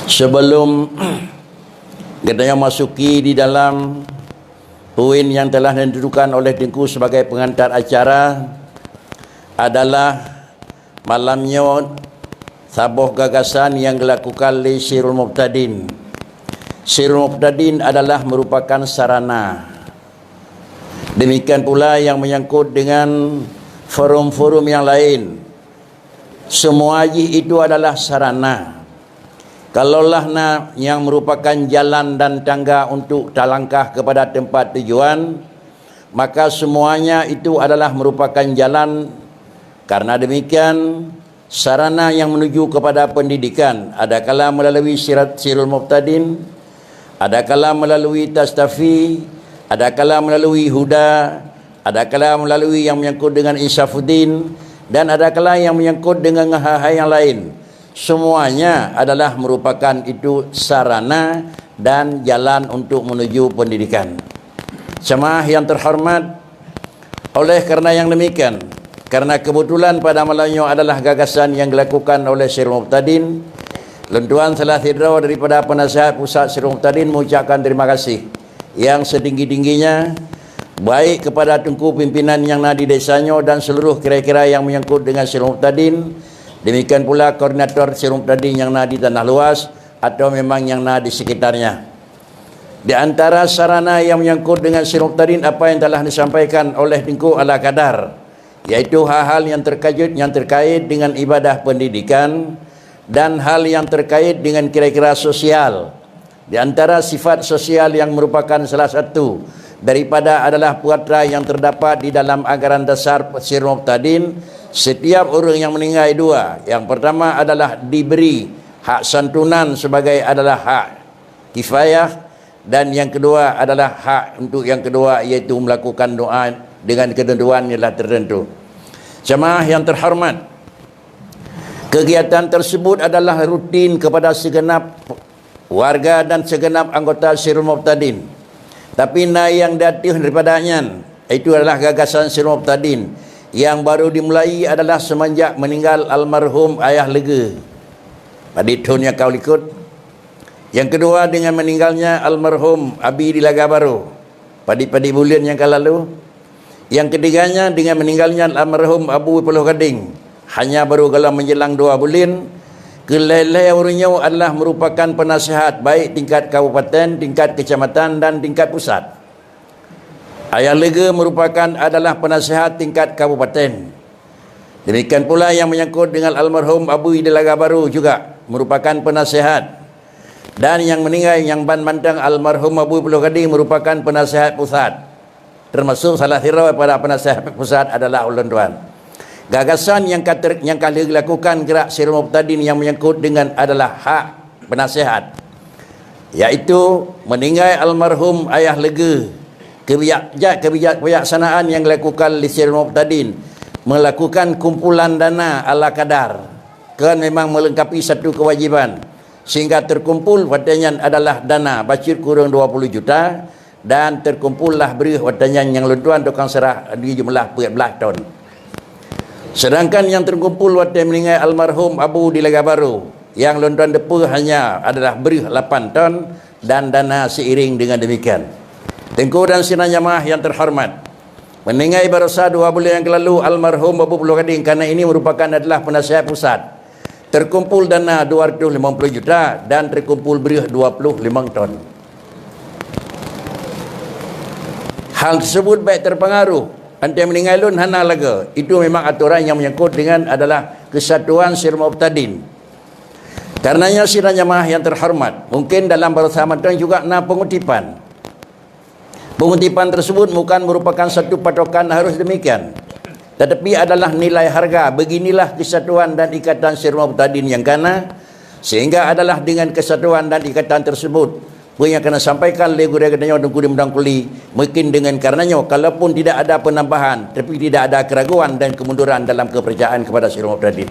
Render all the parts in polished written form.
Sebelum kita masuki di dalam poin yang telah ditentukan oleh Tengku sebagai pengantar acara adalah malamnya sebuah gagasan yang dilakukan oleh Sirul Muqtadin. Sirul Muqtadin adalah merupakan sarana. Demikian pula yang menyangkut dengan forum-forum yang lain. Semua itu adalah sarana. Kalaulah yang merupakan jalan dan tangga untuk terlangkah kepada tempat tujuan, maka semuanya itu adalah merupakan jalan. Karena demikian, sarana yang menuju kepada pendidikan, adakala melalui Sirul Muqtadin, adakala melalui Tastafi, adakala melalui Huda, adakala melalui yang menyangkut dengan Insafuddin, dan adakala yang menyangkut dengan hal-hal yang lain. Semuanya adalah merupakan itu sarana dan jalan untuk menuju pendidikan. Jemaah yang terhormat, oleh kerana yang demikian, karena kebetulan pada malamnya adalah gagasan yang dilakukan oleh Sirul Muqtadin, Lentuan salah tidra daripada penasihat pusat Sirul Muqtadin mengucapkan terima kasih yang setinggi-tingginya baik kepada Tengku pimpinan yang ada di desanya dan seluruh kira-kira yang menyangkut dengan Sirul Muqtadin. Demikian pula koordinator Sirul Muqtadin yang ada di tanah luas atau memang yang ada di sekitarnya. Di antara sarana yang menyangkut dengan Sirul Muqtadin apa yang telah disampaikan oleh Tengku ala kadar, yaitu hal-hal yang terkait dengan ibadah pendidikan dan hal yang terkait dengan kira-kira sosial. Di antara sifat sosial yang merupakan salah satu daripada adalah puatra yang terdapat di dalam anggaran dasar Sirul Muqtadin, setiap orang yang meninggal dua. Yang pertama adalah diberi hak santunan sebagai adalah hak kifayah, dan yang kedua adalah hak untuk yang kedua iaitu melakukan doa dengan ketentuan yang tertentu. Jemaah yang terhormat, kegiatan tersebut adalah rutin kepada segenap warga dan segenap anggota Sirul Muqtadin. Tapi yang datang daripadanya itu adalah gagasan Sirul Muqtadin yang baru dimulai adalah semenjak meninggal almarhum Ayah Lega pada tahun yang kau ikut. Yang kedua dengan meninggalnya almarhum Abi di Laga Baru pada bulan yang lalu. Yang ketiganya dengan meninggalnya almarhum Abu Pulau Gading hanya baru kalau menjelang 2 bulan. Kelelai orangnya adalah merupakan penasihat baik tingkat kabupaten, tingkat kecamatan dan tingkat pusat. Ayah Lega merupakan adalah penasihat tingkat kabupaten. Demikian pula yang menyangkut dengan almarhum Abu di Laga Baru juga merupakan penasihat. Dan yang meninggal yang Bantang almarhum Abu Pulau Gading merupakan penasihat pusat. Termasuk salah satu pada penasihat pusat adalah ulun tuan. Gagasan yang kali dilakukan gerak Sirul Muqtadin yang menyangkut dengan adalah hak penasihat, yaitu meninggal almarhum Ayah Lega. Kebijaksanaan yang dilakukan oleh Sirul Muqtadin melakukan kumpulan dana ala kadar, kan memang melengkapi satu kewajiban, sehingga terkumpul padanya adalah dana bacir kurang 20 juta dan terkumpullah beri padanya yang lentuan tukang serah di jumlah 14 ton. Sedangkan yang terkumpul waktu meninggal almarhum Abu di Laga Baru yang lentuan depa hanya adalah beri 8 ton dan dana seiring dengan demikian. Tengku dan sidang jamaah yang terhormat, meninggal baru 2 bulan yang lalu almarhum Abu Pulau Gading, karena ini merupakan adalah penasihat pusat. Terkumpul dana 250 juta dan terkumpul beri 25 ton. Hal tersebut baik terpengaruh antara meninggal lun hana laga. Itu memang aturan yang menyangkut dengan adalah kesatuan Sirul Muqtadin. Karenanya sidang jamaah yang terhormat, mungkin dalam bersama juga pengutipan. Pengutipan tersebut bukan merupakan satu patokan harus demikian, tetapi adalah nilai harga. Beginilah kesatuan dan ikatan Sirul Muqtadin yang kana, sehingga adalah dengan kesatuan dan ikatan tersebut yang kena sampaikan oleh guru-gurunya dan guru mendang kuli, mungkin dengan karenanya kalaupun tidak ada penambahan tapi tidak ada keraguan dan kemunduran dalam kepercayaan kepada Sirul Muqtadin.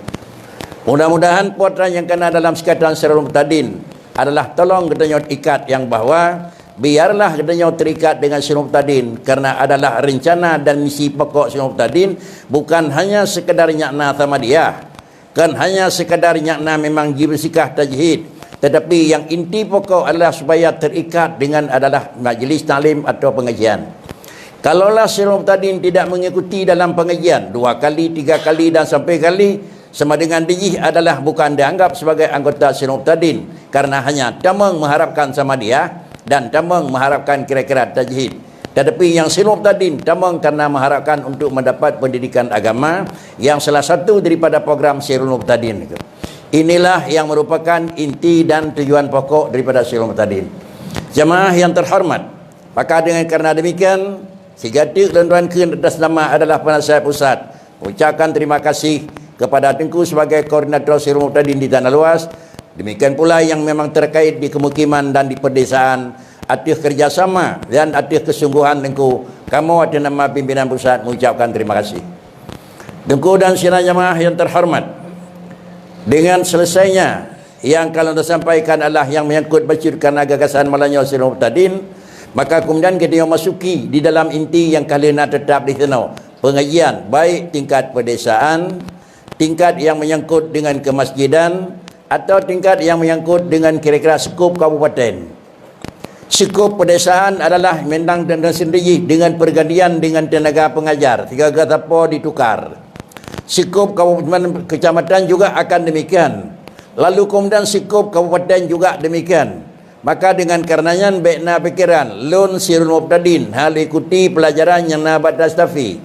Mudah-mudahan putra yang kena dalam sekatan Sirul Muqtadin adalah tolong katanya ikat yang bahwa biarlah katanya terikat dengan Sirul Muqtadin, karena adalah rencana dan misi pokok Sirul Muqtadin bukan hanya sekedar nyakna Tamadiyah, kan hanya sekedar nyakna memang bersikah tajhid, Tetapi yang inti pokok adalah supaya terikat dengan adalah majlis taklim atau pengajian. Kalaulah Sirul Muqtadin tidak mengikuti dalam pengajian 2 kali, 3 kali dan sampai kali, sama dengan dia adalah bukan dianggap sebagai anggota Sirul Muqtadin, karena hanya tamang mengharapkan sama dia dan tamang mengharapkan kira-kira tajhid. Tetapi yang Sirul Muqtadin tamang karena mengharapkan untuk mendapat pendidikan agama, yang salah satu daripada program Sirul Muqtadin itu. Inilah yang merupakan inti dan tujuan pokok daripada Sirul Muqtadin. Jemaah yang terhormat, maka dengan kerana demikian, Sejatik dan tuan-tuan atas nama adalah penasihat pusat ucapkan terima kasih kepada Tengku sebagai koordinator Sirul Muqtadin di Tanah Luas. Demikian pula yang memang terkait di kemukiman dan di perdesaan, atas kerjasama dan atas kesungguhan Tengku. Kamu atas nama pimpinan pusat mengucapkan terima kasih. Tengku dan sidang jemaah yang terhormat, dengan selesainya yang kalau disampaikan adalah yang menyangkut bacirkan gagasan Malanya Sirul Muqtadin, maka kemudian kita masuki di dalam inti yang kalian nak tetap di sana. Pengajian baik tingkat pedesaan, tingkat yang menyangkut dengan kemasjidan, atau tingkat yang menyangkut dengan kira-kira skup kabupaten. Skup pedesaan adalah memang dan sendiri dengan pergantian dengan tenaga pengajar. 3 apa ditukar. Skup kabupaten kecamatan juga akan demikian. Lalu kemudian skup kabupaten juga demikian. Maka dengan karenanya baikna pikiran lun Sirul Muqtadin hal ikuti pelajaran yang nabat dastafi,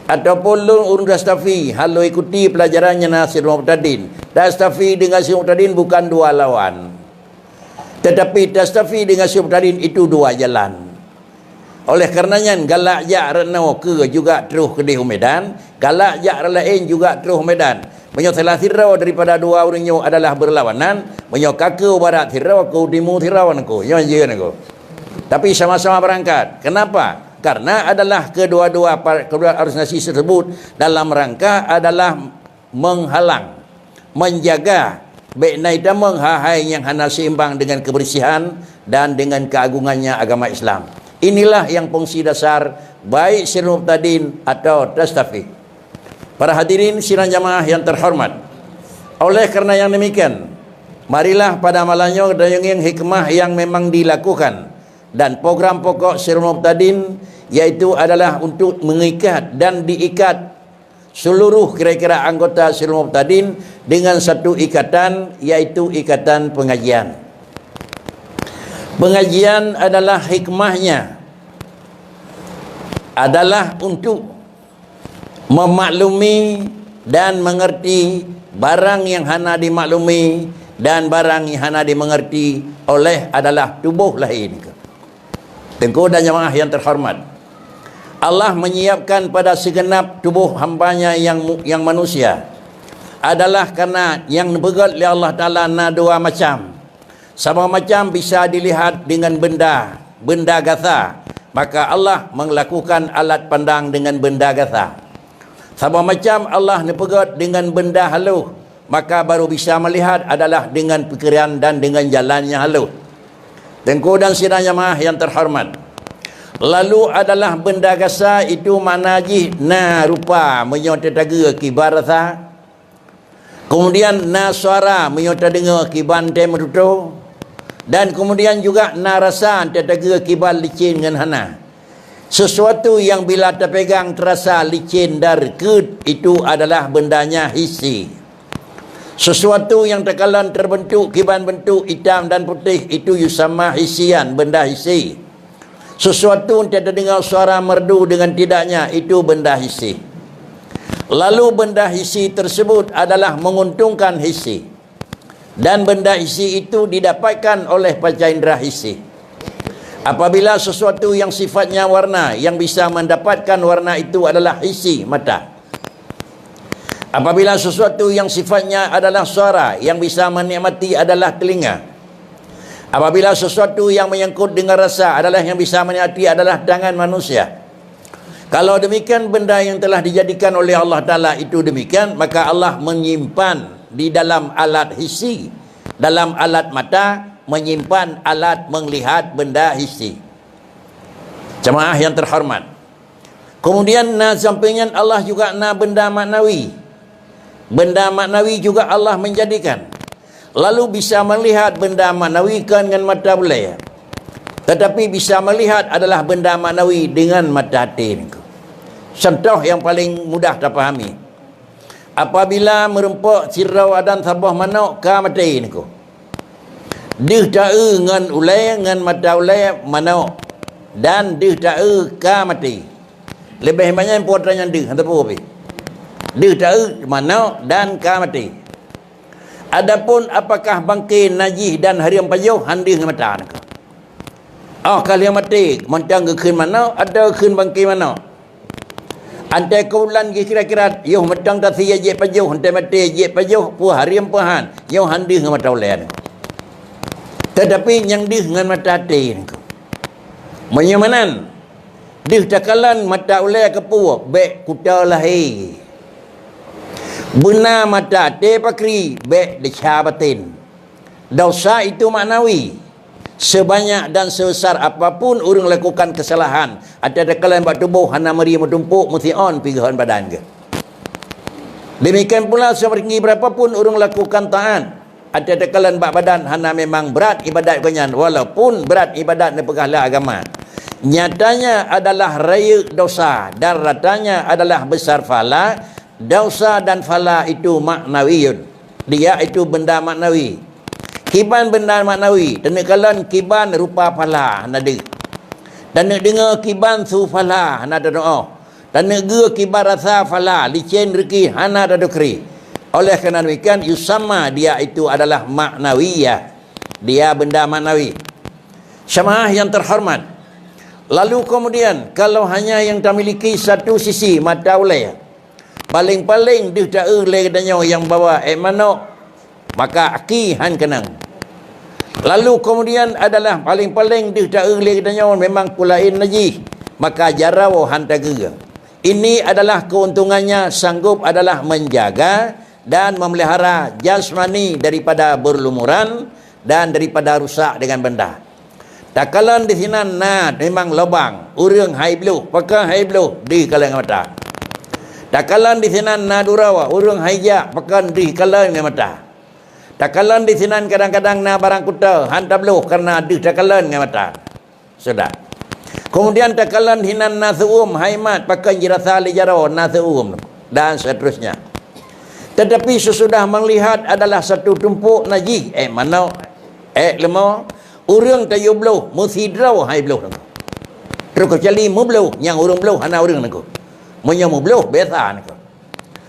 ataupun lun urun dastafi hal ikuti pelajaran yang Sirul Muqtadin. Dastafi dengan Sirul Muqtadin bukan 2 lawan, tetapi dastafi dengan Sirul Muqtadin itu 2 jalan. Oleh karenanya galak jak renau ke juga terus ke di Medan, galak jak lain juga terus Medan. Menyo salah tirau daripada 2 orangnya adalah berlawanan. Menyo kakak barat tirau, aku timur tirau aku. Yang je aku. Tapi sama-sama berangkat. Kenapa? Karena adalah kedua-dua organisasi tersebut dalam rangka adalah menghalang, menjaga baik naida menghahai yang hana seimbang dengan kebersihan dan dengan keagungannya agama Islam. Inilah yang fungsi dasar baik Sirul Muqtadin atau Dastafi. Para hadirin sidang jamaah yang terhormat, oleh kerana yang demikian, marilah pada malamnya dengan hikmah yang memang dilakukan dan program pokok Sirul Muqtadin, yaitu adalah untuk mengikat dan diikat seluruh kira-kira anggota Sirul Muqtadin dengan satu ikatan, yaitu ikatan pengajian. Pengajian adalah hikmahnya adalah untuk memaklumi dan mengerti barang yang hana dimaklumi dan barang yang hana dimengerti oleh adalah tubuh lain. Tengku dan jemaah yang terhormat, Allah menyiapkan pada segenap tubuh hambanya yang manusia adalah karena yang berat oleh Allah Ta'ala na 2 macam. Sama macam bisa dilihat dengan benda gatha, maka Allah melakukan alat pandang dengan benda gatha. Sama macam Allah nepegat dengan benda halus, maka baru bisa melihat adalah dengan pikiran dan dengan jalannya halus. Tengku dan sidang jemaah yang terhormat, lalu adalah benda gasa itu mana ji na rupa menyota daga kibar tha, kemudian na suara menyota dengar kiban tem ruto, dan kemudian juga na rasa daga kibar licin dengan hana. Sesuatu yang bila terpegang terasa licin dan ket, itu adalah bendanya hissi. Sesuatu yang terkalan terbentuk kiban bentuk hitam dan putih, itu yusama hisian, benda hissi. Sesuatu yang tidak dengar suara merdu dengan tidaknya, itu benda hissi. Lalu benda hissi tersebut adalah menguntungkan hissi, dan benda hissi itu didapatkan oleh panca indera hissi. Apabila sesuatu yang sifatnya warna, yang bisa mendapatkan warna itu adalah hissi, mata. Apabila sesuatu yang sifatnya adalah suara, yang bisa menikmati adalah telinga. Apabila sesuatu yang menyangkut dengan rasa adalah yang bisa menikmati adalah tangan manusia. Kalau demikian benda yang telah dijadikan oleh Allah Ta'ala itu demikian, maka Allah menyimpan di dalam alat hissi, dalam alat mata, menyimpan alat melihat benda hissi. Jemaah yang terhormat, kemudian sampingnya Allah juga benda maknawi. Benda maknawi juga Allah menjadikan. lalu bisa melihat benda maknawi dengan mata boleh, tetapi bisa melihat adalah benda maknawi dengan mata hati. Contoh yang paling mudah terpahami, apabila merempok sirau adan sabah manok ka mati niku, dia tak dengan ulai dengan mata ulai manok, dan dia tak ka mati. Lebih banyak putra yang dia hantar apa? Dia tak manok dan ka mati. Adapun apakah bangkit najis dan hariam pajuh handi dengan mata niku. Kalian mati moncang ke keun mana ada keun bangkit mana. Antai kaulan kira-kira yo matang ta sia je pajuh antai mati je pajuh pu hariam pahan yo handi dengan mata ulen. Tetapi yang di dengan mata hati niku. Menyamanan di takalan mata ulen ke pu be kuta lahi. Benar mata te pakri be deca batin. Dosa itu maknawi. Sebanyak dan sebesar apapun orang lakukan kesalahan, ada kalian buat tubuh hana meri metumpuk mesti on pigahan badan ke. Demikian pula seperti berapapun orang lakukan taat, ada kalian buat badan hana memang berat ibadat kanyan, walaupun berat ibadat ne pegahlah agama. Nyatanya adalah raya dosa dan ratanya adalah besar fala. Dosa dan fala itu maknawiyun. Dia itu benda maknawi. Kiban benda maknawi. Dan kalan kiban rupa fala nadi. Dan dengar kiban su fala nada doa. Dan ge kiban rasa fala licin reki hana ada kri. Oleh kerana demikian yusama dia itu adalah maknawiyah. Dia benda maknawi. Syamaah yang terhormat. Lalu kemudian kalau hanya yang memiliki satu sisi mata ulai, paling-paling dia tak oleh danyo yang bawa manok, maka akihan kenang. Lalu kemudian adalah paling-paling dia tak oleh danyo memang pulain najis, maka jarau hantaga. Ini adalah keuntungannya sanggup adalah menjaga dan memelihara jasmani daripada berlumuran dan daripada rusak dengan benda. Takalan di sini memang lubang, urang hai blue, pakai hai blue di kalangan mata. Takalan di sini durawa, urang haija pakai di kalangan mata. Takalan di sini kadang-kadang barang kuta hantar blue karena di takalan mata. Sudah. Kemudian takalan di sini suum haimat pakai jirasa lijaro suum dan seterusnya. Tetapi sesudah melihat adalah satu tumpuk najis, mana lemah. Urang tayo blow, mesti draw hai blow nako. Terus kecuali mu blow, yang urang blow hana urang nako. Munyo mu blow biasa nako.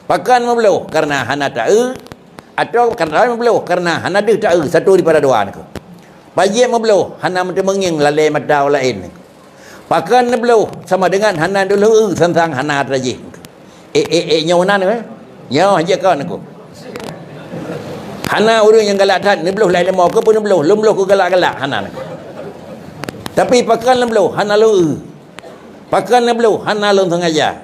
Pakan mu blow karena hana tae atau karena mu blow karena hana de tae satu daripada dua nako. Baje mu blow hana menging lalai mata lain nako. Pakan mu blow sama dengan hana dulu tentang hana traji. Nyawana nako. Nyaw aja kau nako. Hana orang yang galak tat, ni beluh lain lemau ke pun beluh, lum beluh ke galak-galak hana. Tapi pakan lem beluh hana lu. Pakan lem beluh hana lu sengaja.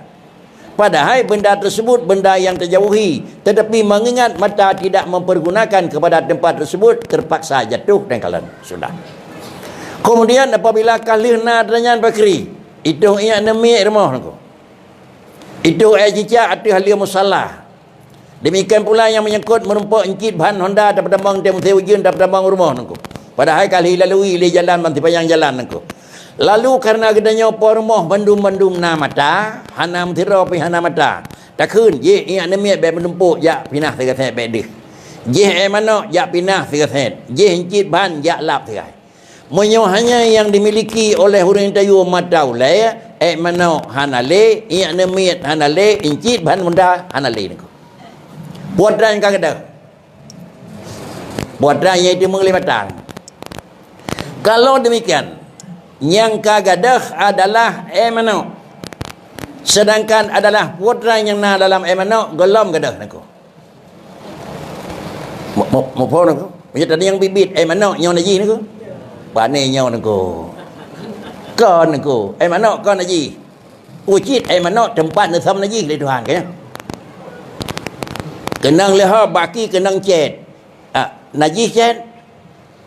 Padahal benda tersebut benda yang terjauhi, tetapi mengingat mata tidak mempergunakan kepada tempat tersebut terpaksa jatuh dan kalan. Sudah. Kemudian apabila kalihna danyan bakri, itu ia nemi remah nako. Itu ajija atau halia musallah. Demikian pula yang menyangkut merumpuk encit bahan Honda daripada bang temu sewujun daripada bang rumah nangku. Padahal kali lalui le jalan banti panjang jalan nangku. Lalu karena gedanya por rumah bandum-bandum na mata, hanam tira pi hana mata. Tak kun ye ia nemiat be menumpuk ya pinah tiga be dik. Je mana ya pinah tiga je encit bahan ya lap tiga. Menyo hanya yang dimiliki oleh orang tayu mata ulai mana hanale ia nemiat hanale encit bahan Honda hanale nangku. Buatran yang kagak buatran iaitu mengelimatan. Kalau demikian, yang kagak adalah emano, sedangkan adalah buatran yang na dalam emano golom gadah nako. Mau pun nako. Macam tadi yang bibit emano nyaw naji nako. Bane nyaw nako. Kon nako. Emano kon naji. Ucit emano tempat nesam naji le Tuhan kayaknya. Kenang leha baki kenang cet. Najis cet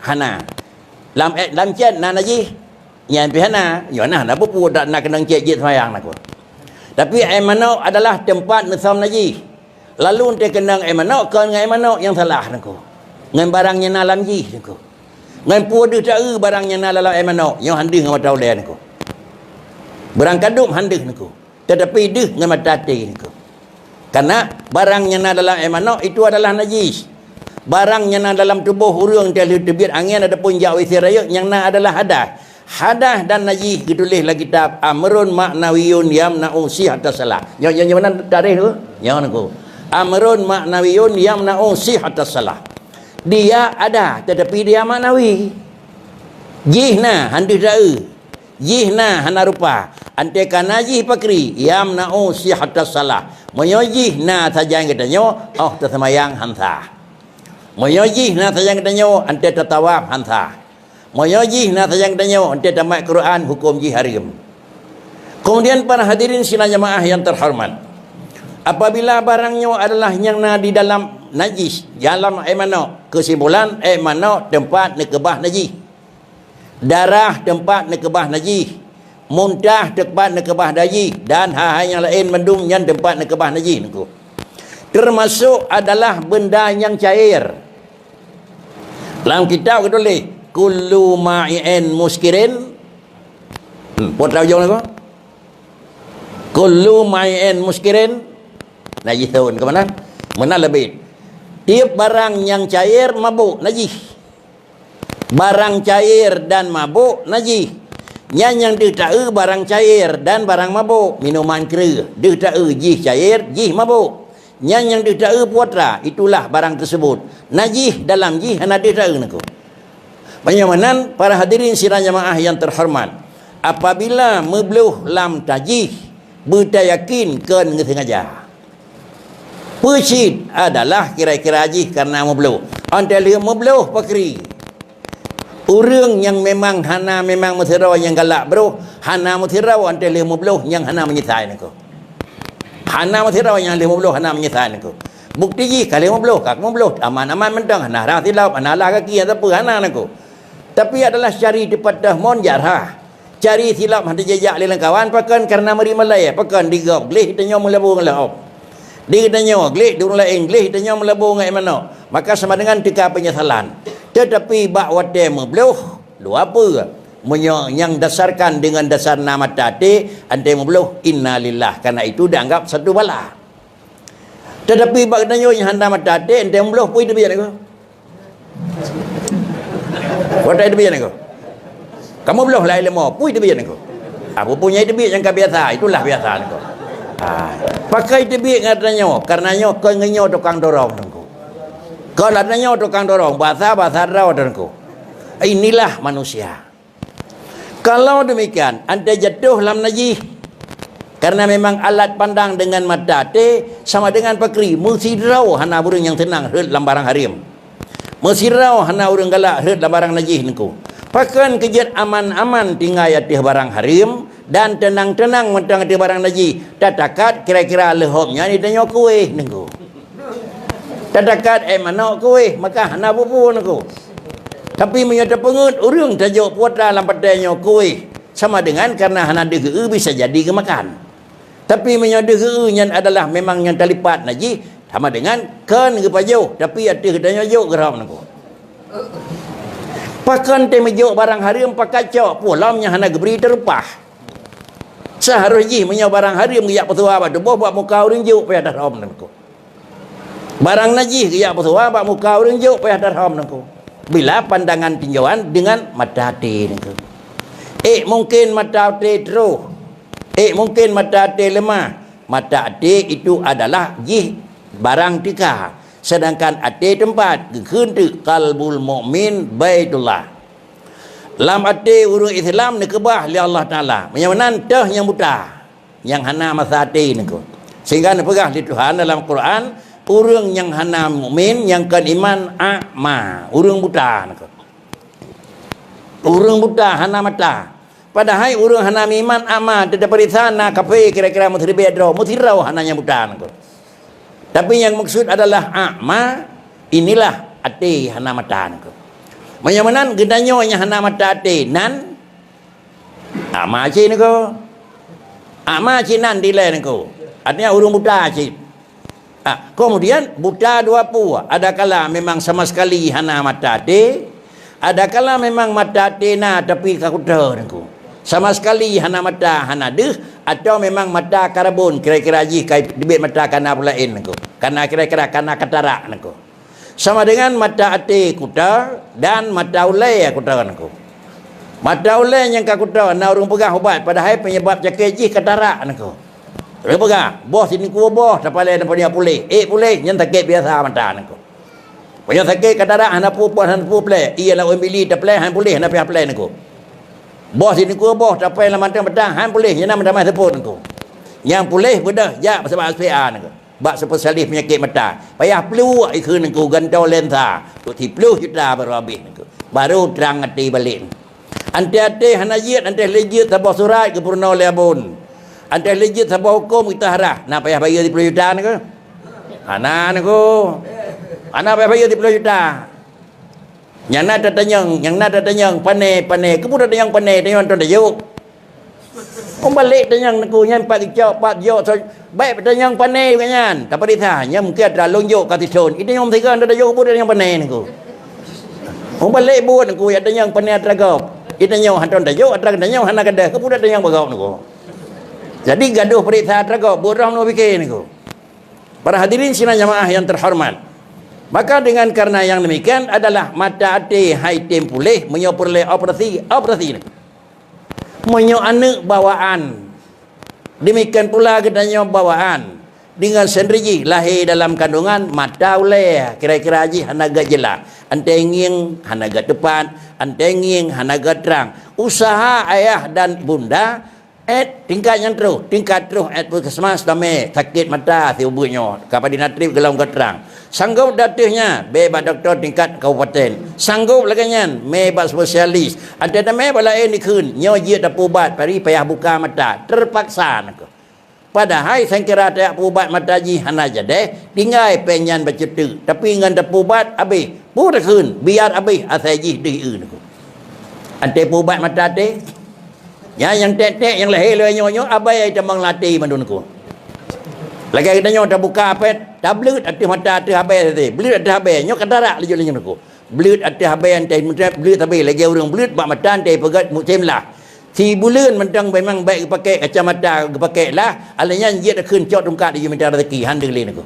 hana. Lam cet na najis. Yang pi hana, yo nah apa pu dak nak kenang cet je sayang nak. Tapi emano adalah tempat nesam najis. Lalu ente kenang emano kan dengan emano yang salah nak. ngan barangnya nalam ji niko ngan puade tak barangnya nalam emano nyo handih ngam tau le niko barang kadum handih niko tetapi deh ngam tate niko karena barangnya nalam emano itu adalah najis barangnya dalam tubuh urang tebiat angin adapun jawi siraya yang adalah hadah dan najis ditulis lagi kitab amrun maknawiyun yamna'u sihhatas salah yang mana tarikh tu yang niko amrun maknawiyun yamna'u sihhatas salah dia ada tetapi dia maknawi jihna handih da'u jihna hana rupa ante kanajih pakri yamna'u sihhatas salah moyojihna sajang katanya oh tersemayang hansa moyojihna sajang katanya ante tatawaf hansa moyojihna sajang katanya ante tamat Quran hukum jih harim. Kemudian para hadirin sidang jamaah yang terhormat, apabila barangnya adalah yang di dalam najis dalam mana kesimpulan mana tempat nekebah najis darah tempat nekebah najis muntah tempat nekebah najis dan hal yang lain mendung yang tempat nekebah najis niku termasuk adalah benda yang cair. Dalam kitab ditulis kullu ma'in muskirin buat tahu jauh niku kullu ma'in muskirin najisun ke mana? Mana lebih? Tiap barang yang cair mabuk najis. Barang cair dan mabuk najis. Yang dia tak barang cair dan barang mabuk, minuman kera. Dia tak jih cair, jih mabuk. Yang dia tak puatra, itulah barang tersebut. Najis dalam jih hana dia tak nak. Bagaimana para hadirin sidang jamaah yang terhormat, apabila mebluh lam tajih, bertayakin kan sengaja. Persid adalah kira-kira ajih karena mebluh. Antara mebluh pakri. Orang yang memang hana memang mesirau yang galak bro, hana mesirau antara mebluh yang hana menyesal niko. Hana mesirau yang mebluh hana menyesal niko. Bukti ji kalau mebluh, kak mebluh aman-aman mentang hana rah silap, hana lah kaki atau apa hana niko. Tapi adalah cari depan dah monjarah. Cari silap hati jejak lelang kawan pakan karena meri Malay pakan digap gleh tanya melabur ngelap. Dia tanya gleh durung lain gleh tanya melabur ngai mana. Maka sama dengan tika penyesalan. Tetapi bak wate mebluh dua apa? Yang dasarkan dengan dasar nama tadi ante mebluh innalillah karena itu dianggap satu bala. Tetapi bak tanya yang nama tadi ante mebluh pun itu biar aku. Wate itu biar aku. Kamu belum lah ilmu, pui tebik ni ko. Aku punya tebik yang biasa, itulah biasa ni ko. Pakai tebik katanya, karenanya kau ngenyo tukang dorong ni ko. Kau katanya tukang dorong, bahasa raw dan ko. Inilah manusia. Kalau demikian, anda jatuh dalam najis. Karena memang alat pandang dengan mata te sama dengan pakri, musirau hana burung yang tenang herd dalam barang harim. Musirau hana urang galak herd dalam barang najis ni ko. Pakan kejat aman-aman tinggal yatih barang harim dan tenang-tenang mentang yatih barang najis. Tatakat kira-kira lehomnya ni tanya kuih nengku. Tatakat mana kuih maka hana bubu nengku. Tapi menyata pengut urang tajuk putra lampatnya kuih sama dengan karena hana dege bisa jadi kemakan. Tapi menyata dege adalah memang yang terlipat najis sama dengan kan kepajau tapi yatih tanya jauh geram nengku. Pakan temejuk barang harim pakai cok pulamnya hana geberi terupah. Seharusnya menyau barang harim giyak petua ba tubuh buat muka urang juk payah darham nangku. Barang najis giyak petua buat muka urang juk payah darham nangku. Bila pandangan tinjauan dengan mata hati nangku. Mungkin mata hati terus. Mungkin mata hati lemah. Mata hati itu adalah jih barang tika. Sedangkan ati tempat kehendak qalbul mukmin baitullah. Lam ati urang Islam nekebah li Allah Taala. Menyawanan teh yang buta, yang hana masa ati niku. Sehingga nepegah di Tuhan dalam Quran, urang yang hana mukmin yang kan iman a'ma, urang buta niku. Urang buta hana mata. Padahal urang hana iman a'ma tidak perisana kafe kira-kira mutribedro, mutirau hananya buta niku. Tapi yang maksud adalah a'ma, inilah ati hana mata niku. Menyamanan gedanyo nya hana mata ati nan a'ma ci niku. A'ma ci nan dile niku. Artinya urung buta ci. Kemudian buta dua pua. Adakala memang sama sekali hana mata te, adakala memang mata te na tapi kakuta nengku. Sama sekali hana mata hana deh, atau memang mata karbon kira-kira ji kai dibit mata kana pulain nengku. Kana kira-kira kana katarak nengku. Sama dengan mata ate kuta dan mata ulai kuta nengku. Mata ulai yang kakuta na urung pegah ubat padahal penyebab cakap ji katarak nengku. Dia pegang, bos ini ku bos, tak boleh nampak dia pulih. Pulih, yang sakit biasa mata nengko. Yang sakit kata dah, hana pupuan, hana pupulih. Ialah orang bili, tak boleh, hana pulih, hana pihak pulih nengko. Bos ini ku bos, tak boleh mata petang, hana pulih, yang nama damai seput nengko. Yang pulih, bedah, ya, sebab SPA nengko. Bak spesialis penyakit mata. Payah peluh, ikut nengko, gantau lensa. Tu 10 juta baru habis nengko. Baru terang hati balik. Ante-ante, hana jid, ante lejit, sabah surat, ke purna oleh abun. Anda legit sebuah hukum kita harah. Nak payah bayar 10 juta ni ke? Ana ni ko. Ana payah bayar 10 juta. Yang nak datang pandai. Kemudian datang pandai tuan tajuk. Balik datang aku yang 4 jok. So, baik datang pandai kan. Tak pada tanya mungkin ada lonjok kat tison. Itu yang tiga ada tajuk pun datang pandai ni ko. Balik buat aku yang datang pandai teragap. Itu yang hantar tajuk, datang hana kada. Kemudian datang bagau ni ko. Jadi gaduh periksa teragak, bodoh nak fikir ni ko. Para hadirin sidang jamaah yang terhormat. Maka dengan karena yang demikian adalah mata hati haitim pulih menyopurleh operasi ni. Menyo anak bawaan. Demikian pula katanya bawaan. Dengan sendiri lahir dalam kandungan mata uleh kira-kira haji hanaga jelas. Antenging hanaga depan, antenging hanaga terang. Usaha ayah dan bunda tingkat terus puskesmas damai sakit mata tiubnya kapal dinatrip gelam keterang sanggup datihnya bebas doktor tingkat kabupaten sanggup laganya bebas spesialis ada damai balain dikun nyo je dak ubat pari payah buka mata terpaksa nak padahal saya kira tak ubat mata ji hana jadeh tinggal penyan bercetu tapi dengan dak ubat habis pun dekun biar habis asai ji deui nak ante ubat mata teh. Ya yang tek-tek yang lahir nyo abai tambang latih mandunku. Lagi kita nyo dah buka apa? Dah belut atas mata atas abai tadi. Belut atas abai nyo katarak laju laju nku. Belut atas abai antai belut abai lagi orang belut bak mata antai pegat musim lah. Si bulan mentang memang baik pakai kacamata pakai lah. Alanya dia dah kun cot tungkat di minta rezeki handel nku.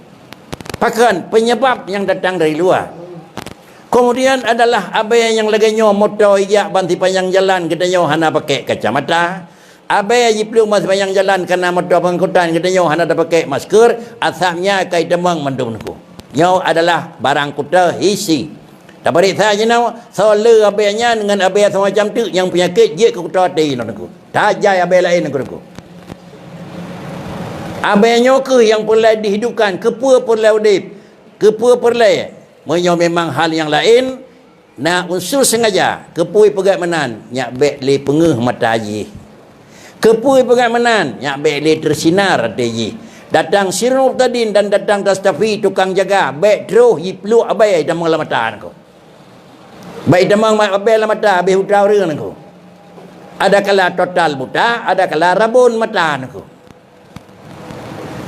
Pakan penyebab yang datang dari luar. Kemudian adalah abai yang laganyo motor ijak banti panjang jalan katanya hana pakai kacamata. Abai yang perlu masih panjang jalan kerana motor pengangkutan katanya hana dah pakai masker. Asapnya kai demang mendungku. Nyo adalah barang kuta isi. Tak beri saja nau solar abainya dengan abai semacam tu yang penyakit je ke kuta hati nku. Tajai abai lain nku. Abai nyo ke yang perlu dihidupkan, kepua perlu udip. Kepua perlu menyo memang hal yang lain nak unsur sengaja kepui pegat menan nyak bek le pengeh mata ji kepui pegat menan nyak bek le tersinar ji datang sirnub tadin dan datang tastafi tukang jaga bek terus yi peluk abai damang lamatan ko baik damang abai lamata abai hutau reun ko ada kala total buta ada kala rabun mata ko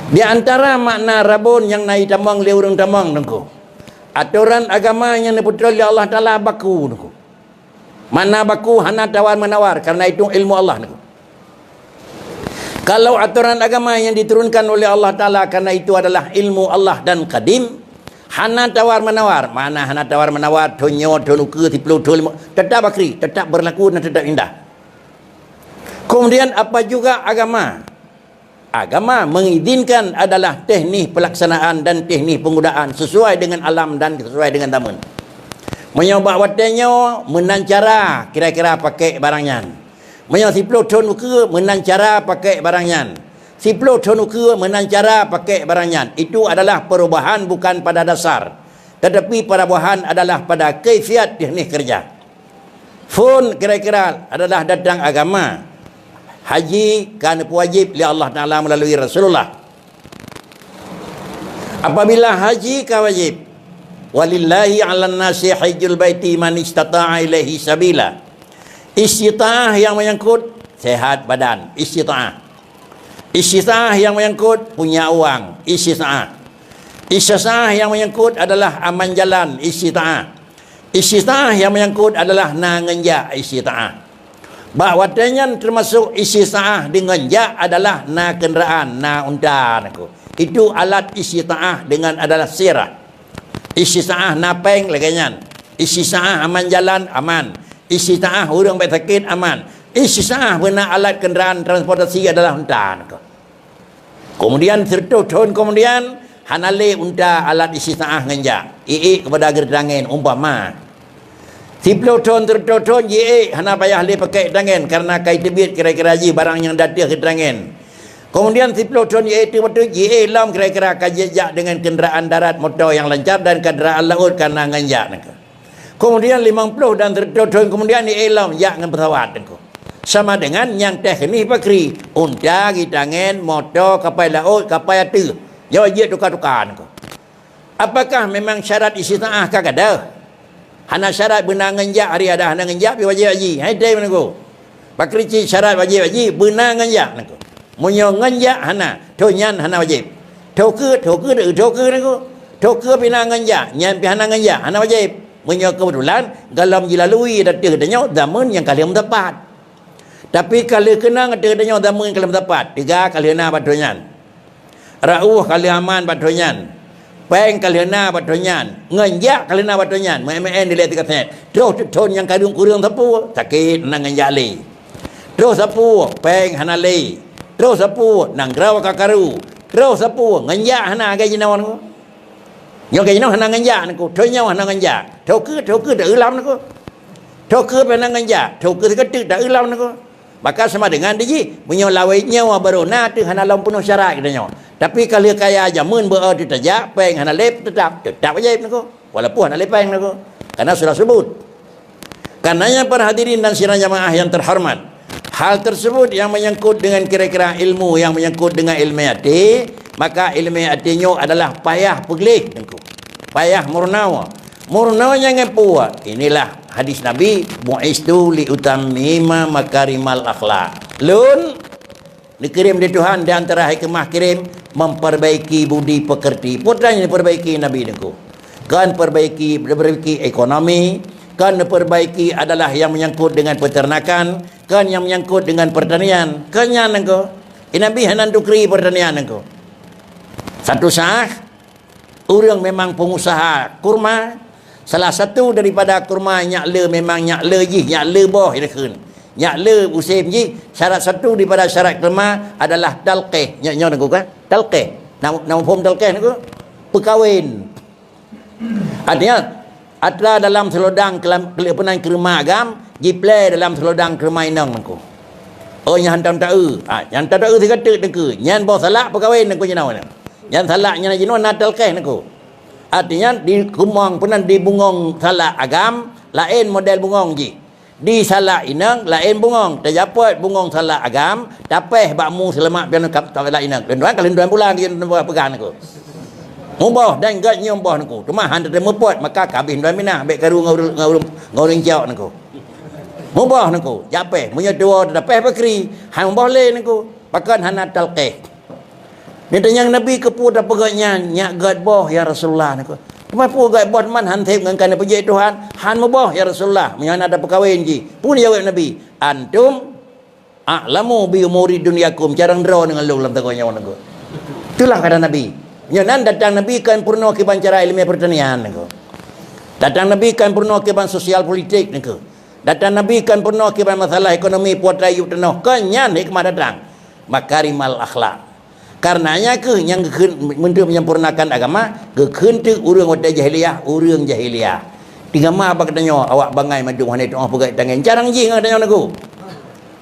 di antara makna rabun yang naik damang le urang damang ko aturan agama yang diputra oleh Allah Ta'ala baku nuku. Mana baku hana tawar menawar karena itu ilmu Allah nuku. Kalau aturan agama yang diturunkan oleh Allah Ta'ala karena itu adalah ilmu Allah dan kadim, hana tawar menawar. Mana hana tawar menawar tonyo tonuke 10 tetap bakri, tetap berlaku dan tetap indah. Kemudian apa juga agama? Agama mengizinkan adalah teknik pelaksanaan dan teknik penggunaan sesuai dengan alam dan sesuai dengan zaman. Menyoba watenya menancara kira-kira pakai barangnya. Menyo siplo tonuke menancara pakai barangnya. Siplo tonuke menancara pakai barangnya. Itu adalah perubahan bukan pada dasar, tetapi perubahan adalah pada kaifiat teknik kerja. Fun kira-kira adalah datang agama. Haji kan wajib oleh Allah Ta'ala melalui Rasulullah. Apabila haji ka wajib, walillahi 'alan nasi hajjul baiti man istata'a ilaihi sabila. Istita'ah yang menyangkut sehat badan, istita'ah. Istita'ah yang menyangkut punya uang, istita'ah. Isya'ah yang menyangkut adalah aman jalan isyita'ah. Isyita'ah yang menyangkut adalah nangenja isyita'ah. Bahwatanya termasuk isyita'ah dengan ja adalah na kenderaan, na unta aku. Itu alat isyita'ah dengan adalah sirah. Isyita'ah napeng laganyan. Isyita'ah aman jalan aman. Isyita'ah orang baik sakit aman. Isyita'ah benar alat kenderaan transportasi adalah unta aku. Kemudian tertutun kemudian hanale unta alat isyita'ah ngenja. Kepada gerdangan umpama 10 ton tertutun hana payah le pakai tangan karena kai tebit kira-kira ji barang yang datang ke tangan. Kemudian 10 ton itu betul lam kira-kira kajejak dengan kenderaan darat motor yang lancar dan kenderaan laut karena nganjak. Kemudian 50 dan tertutun kemudian lam jak dengan pesawat. Sama dengan yang teknik pakri unta gitangan motor kapal laut kapal air. Jauh je tukar-tukar. Apakah memang syarat isyita'ah kagak hana syarat benar ngenjak hari ada hana ngenjak pi wajib haji. Hai dai menako. Pakrici syarat wajib haji benar ngenjak menako. Munyo ngenjak hana, tonyan hana wajib. Toke nako. Toke benar ngenjak, nyan pi hana ngenjak, hana wajib. Munyo kebetulan galam jilalui datang denyo zaman yang kalian tepat. Tapi kalau kena ada denyo zaman yang kalian tepat, 3 kali na batonyan. Rauh kali aman batonyan. Peng kalina batonyan, ngenjak kalina batonyan, main dilihat katanya. Terus ton yang kadung kurang sapu, sakit nang ngenjali. Terus sapu, peng hanali. Terus sapu, nang graw kakaru. Terus sapu, ngenjak hana gaji nawan ko. Yo gaji nawan hana ngenjak ko, tonya hana ngenjak. Toke dah ulam ko. Toke pena ngenjak, toke ketik dah ulam ko. Maka sama dengan dia punya lawai nyawa baru na tu hana lam penuh syarat katanya. Tapi kalau kaya jamun berada tajak peng hana lep tetap wajib nako. Walaupun hana lepeng nako. Karena sudah sebut. Karenanya para hadirin dan sidang jamaah yang terhormat, hal tersebut yang menyangkut dengan kira-kira ilmu yang menyangkut dengan ilmiati, maka ilmiatinya adalah payah peglih nako. Payah murnawa. Murnawanya ngepuat. Inilah hadis Nabi, bu'istu li utammima makarimal akhlak. Lun dikirim di Tuhan di antara hikmah kirim memperbaiki budi pekerti. Putranya diperbaiki Nabi niku. Kan perbaiki ekonomi, kan perbaiki adalah yang menyangkut dengan peternakan, kan yang menyangkut dengan pertanian. Kan yang niku. Nabi hanan dukri pertanian niku. Satu sah orang memang pengusaha kurma. Salah satu daripada kurma nyakle memang nyakle je, nyakle boh dia kun. Nyakle usim je, syarat satu daripada syarat kurma adalah talqih. Nyak nak kan? Talqih. Nama form talqih niku perkahwin. Artinya atra dalam selodang kelepenan kurma agam, jiple dalam selodang kurma inang niku. Oh yang hantam tahu. Yang tak tahu dia kata niku. Nyan boh salak perkahwin niku jenau ni. Yang salaknya jenau nak talqih niku. Artinya di kumang pernah di bungong salak agam lain model bungong je. Di salak inang lain bungong. Terdapat bungong salak agam tapeh bakmu selamat pian kap salak inang. Lenduan kalau lenduan pulang dia pegang aku. Mubah dan gak nyombah aku. Cuma handa temupot maka kabih lenduan minah baik karu ngau jauh aku. Mubah aku. Japeh punya dua tapeh bakri. Han boleh aku. Pakan hana talqih. Dia tanya Nabi kepu dah pegaknya nyak gad boh ya Rasulullah niku. Cuma pu gad boh man han thep ngan kana pergi Tuhan, han boh ya Rasulullah, menyana ada perkahwin ji. Pun jawab Nabi, antum a'lamu bi umuri dunyakum, jarang draw dengan lu dalam tagonya niku. Itulah kata Nabi. Nyanan datang Nabi kan purno ke bancara ilmiah pertanian niku. Datang Nabi kan purno ke ban sosial politik niku. Datang Nabi kan purno ke ban masalah ekonomi puat rayu tanah. Kan nyan hikmah datang. Makarimal akhlak. Karenanya ke yang untuk menyempurnakan agama keun tu urang wada jahiliyah urang jahiliyah. Tiga ma apa katanya awak bangai madu hane tu pegai tangan jarang je katanya naku.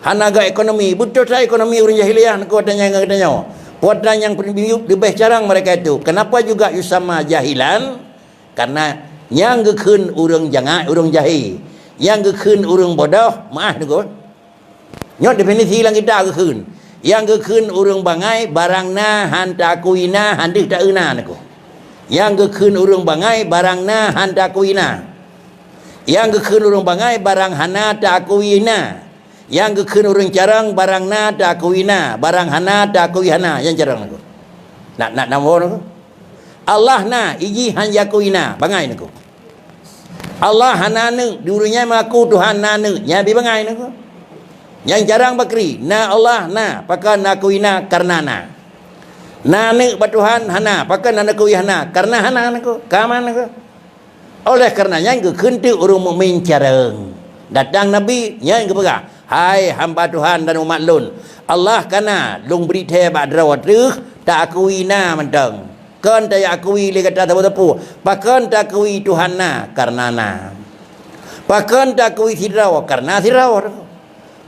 Hanaga ekonomi betul saya ekonomi urang jahiliyah naku katanya. Puatan yang lebih jarang mereka itu. Kenapa juga yusama jahilan? Karena yang keun urang jangan urang jahil. Yang keun urang bodoh maaf naku. Nyot definisi lang kita keun. Yang keun urang bangai barang na hanta kuina handik tak euna naku. Yang keun urang bangai barang na hanta kuina. Yang keun urang bangai barang hana tak kuina. Yang keun urang carang barang na tak kuina, barang hana tak kuina yang carang naku. Nak nawo naku. Allah na iji han yakuina bangai naku. Allah hananu dulunya mengaku Tuhan nanu nya bi bangai naku. Yang jarang bakri na Allah na pakan nakuina karena na. Nanu batuhan hana pakan nakui hana karena hana naku. Kaman naku. Oleh karenanya ke kentu orang mukmin careng. Datang Nabi nya ke pegah. Hai hamba Tuhan dan umat lun. Allah kana lung beri the bak drawat tak akui na mentang. Kan tak akui le kata tepu. Pakan tak akui Tuhan na karena na. Pakan tak akui siraw karena siraw.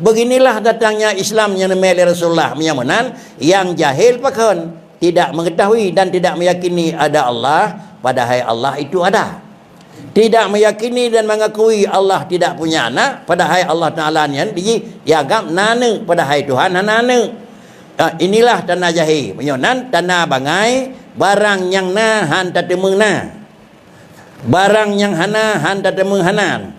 Beginilah datangnya Islam yang namanya Rasulullah menyamanan yang jahil pakan tidak mengetahui dan tidak meyakini ada Allah, padahal Allah itu ada. Tidak meyakini dan mengakui Allah tidak punya anak, padahal Allah Ta'ala yang diagam nanu, padahal Tuhan nanu. Inilah tanah jahil menyonan tanah bangai barang yang na han tatemeng na, barang yang hana han tatemeng hanan.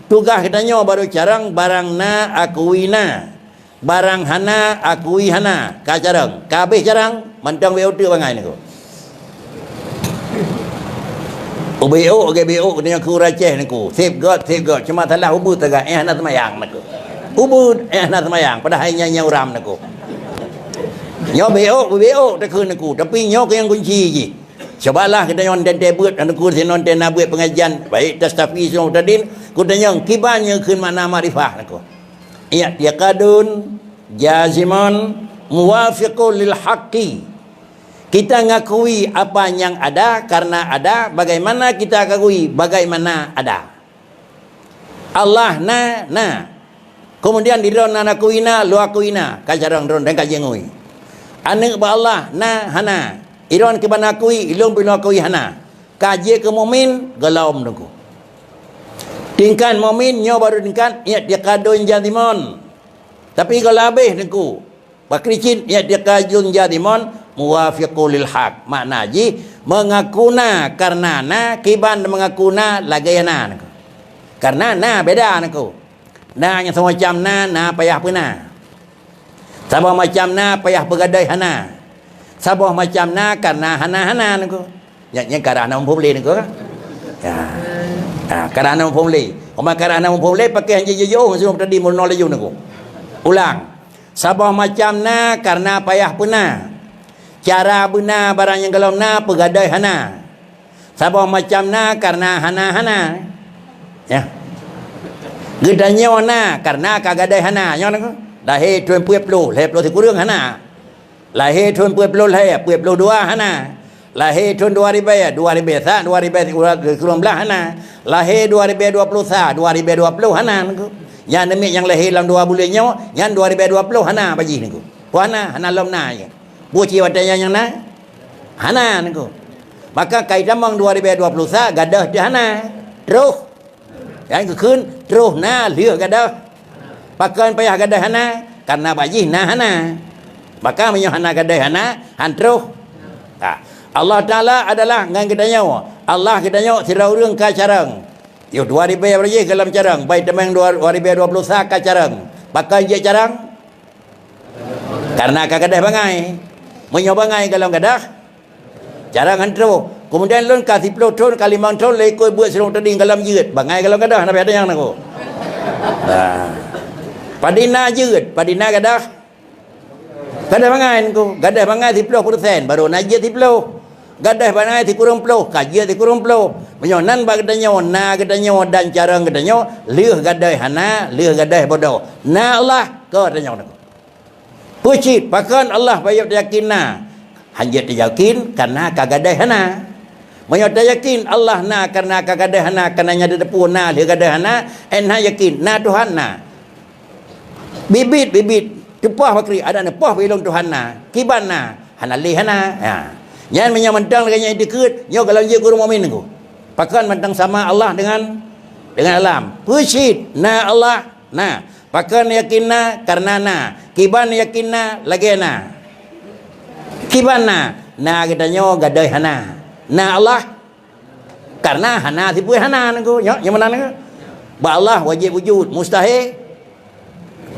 Tugas katanya baru carang barang na akui na, barang hana akui hana. Ka carang kabeh carang mantang weu tu bangai niku. Ubeo ge beo katanya ku raceh niku. Safeguard cuma salah ubud taga hana semayang niku. Ubud hana semayang padahal nya uram niku. Nyo beo tak niku tapi nyo ke yang kunci je. Cobalah kita nyon dan tebut anku sinon dan buat pengajian baik tastafi semua tadin kudanya kibannya keun mana marifah niku. Iya tiaqadun jaziman muwafiqul lil haqqi. Kita ngakui apa yang ada karena ada, bagaimana kita akui bagaimana ada. Allah na. Kemudian di dalam nakuina lu akuina kajarang ron dan kajengui. Anu ba Allah na hana. Iron ke banakui ilung bilu akui hana. Kaje ke mukmin galaum nunggu. Tingkan mukmin nyo baru tingkan ya dia kadon jadimon. Tapi kalau habis nunggu. Bakricin ya dia kajun jadimon muwafiqul lil haq. Makna ji mengakuna karena na kiban mengakuna lagayana nunggu. Karena na beda nunggu. Na yang semacam na payah puna. Sabah macam na payah pegadai hana. Sabah macam na karena hana niku. Yang karena umpulai niku. Ya. Karena umpulai. Oma karena umpulai pakai hanya semua tadi mulno laju niku. Ulang. Sabah macam na karena payah puna. Cara benar barang yang kalau na pegadai hana. Sabah macam na karena hana. Ya. Gedanya na karena kagadai hana. Yang niku. Lahir tuan punya puluh si kurang hana. Lahir tuan punya puluh dua hana. Lahir tuan 2000 sa 2000 kurang belah hana. Lahir 2020 sa 2020 hana. Yang demi yang lahir dalam 2 bulan nyawa, yang 2020 hana bagi niku. Hana lom na je. Buci watanya yang na hana niku. Maka kaitan mong 2020 sa gadah di hana. Terus yang keun terus na lieu gadah. Pakai payah gadah hana karena bagi na hana. Maka menyo hana gadah hana hantruh. Allah Taala adalah ngan kita nyawa. Allah kita nyawa sira urang ka carang. Yo 2000 beraje dalam carang, baik temeng 2020 sa ka carang. Pakai je carang. Karena ka gadah bangai. Menyo bangai dalam gadah carang hantruh. Kemudian lun ka 10 ton kali mang ton le koi buat serong tading dalam jeut. Bangai dalam gadah nabi ada yang naku. Padina jeut, padina gadah. Gadah bangai ku, gadah bangai 10% baru najia 10. Gadah bangai ti kurang 10, kajia ti kurang 10. Menyonan ba gadanya na gadanya dan carang gadanya leuh gadah hana, leuh gadah bodoh. Na Allah ke gadanya ku. Pucit pakan Allah bayar yakinna. Hanjat yakin karena kagadah hana. Menyo yakin Allah na karena kagadah hana kananya depu na leuh gadah hana, enha yakin na Tuhan na. Bibit tepah bakri ada nepah bilong Tuhan na kiban na hanali hana ya nyan menyamantang dengan deket nyo kalau je guru mukmin ku pakan mentang sama Allah dengan alam pusit na Allah na pakan yakinna karena na kiban yakinna lagi na kiban na kita nyo gadai hana na Allah karena hana si puy hana ku nyo mana ku ba Allah wajib wujud mustahil.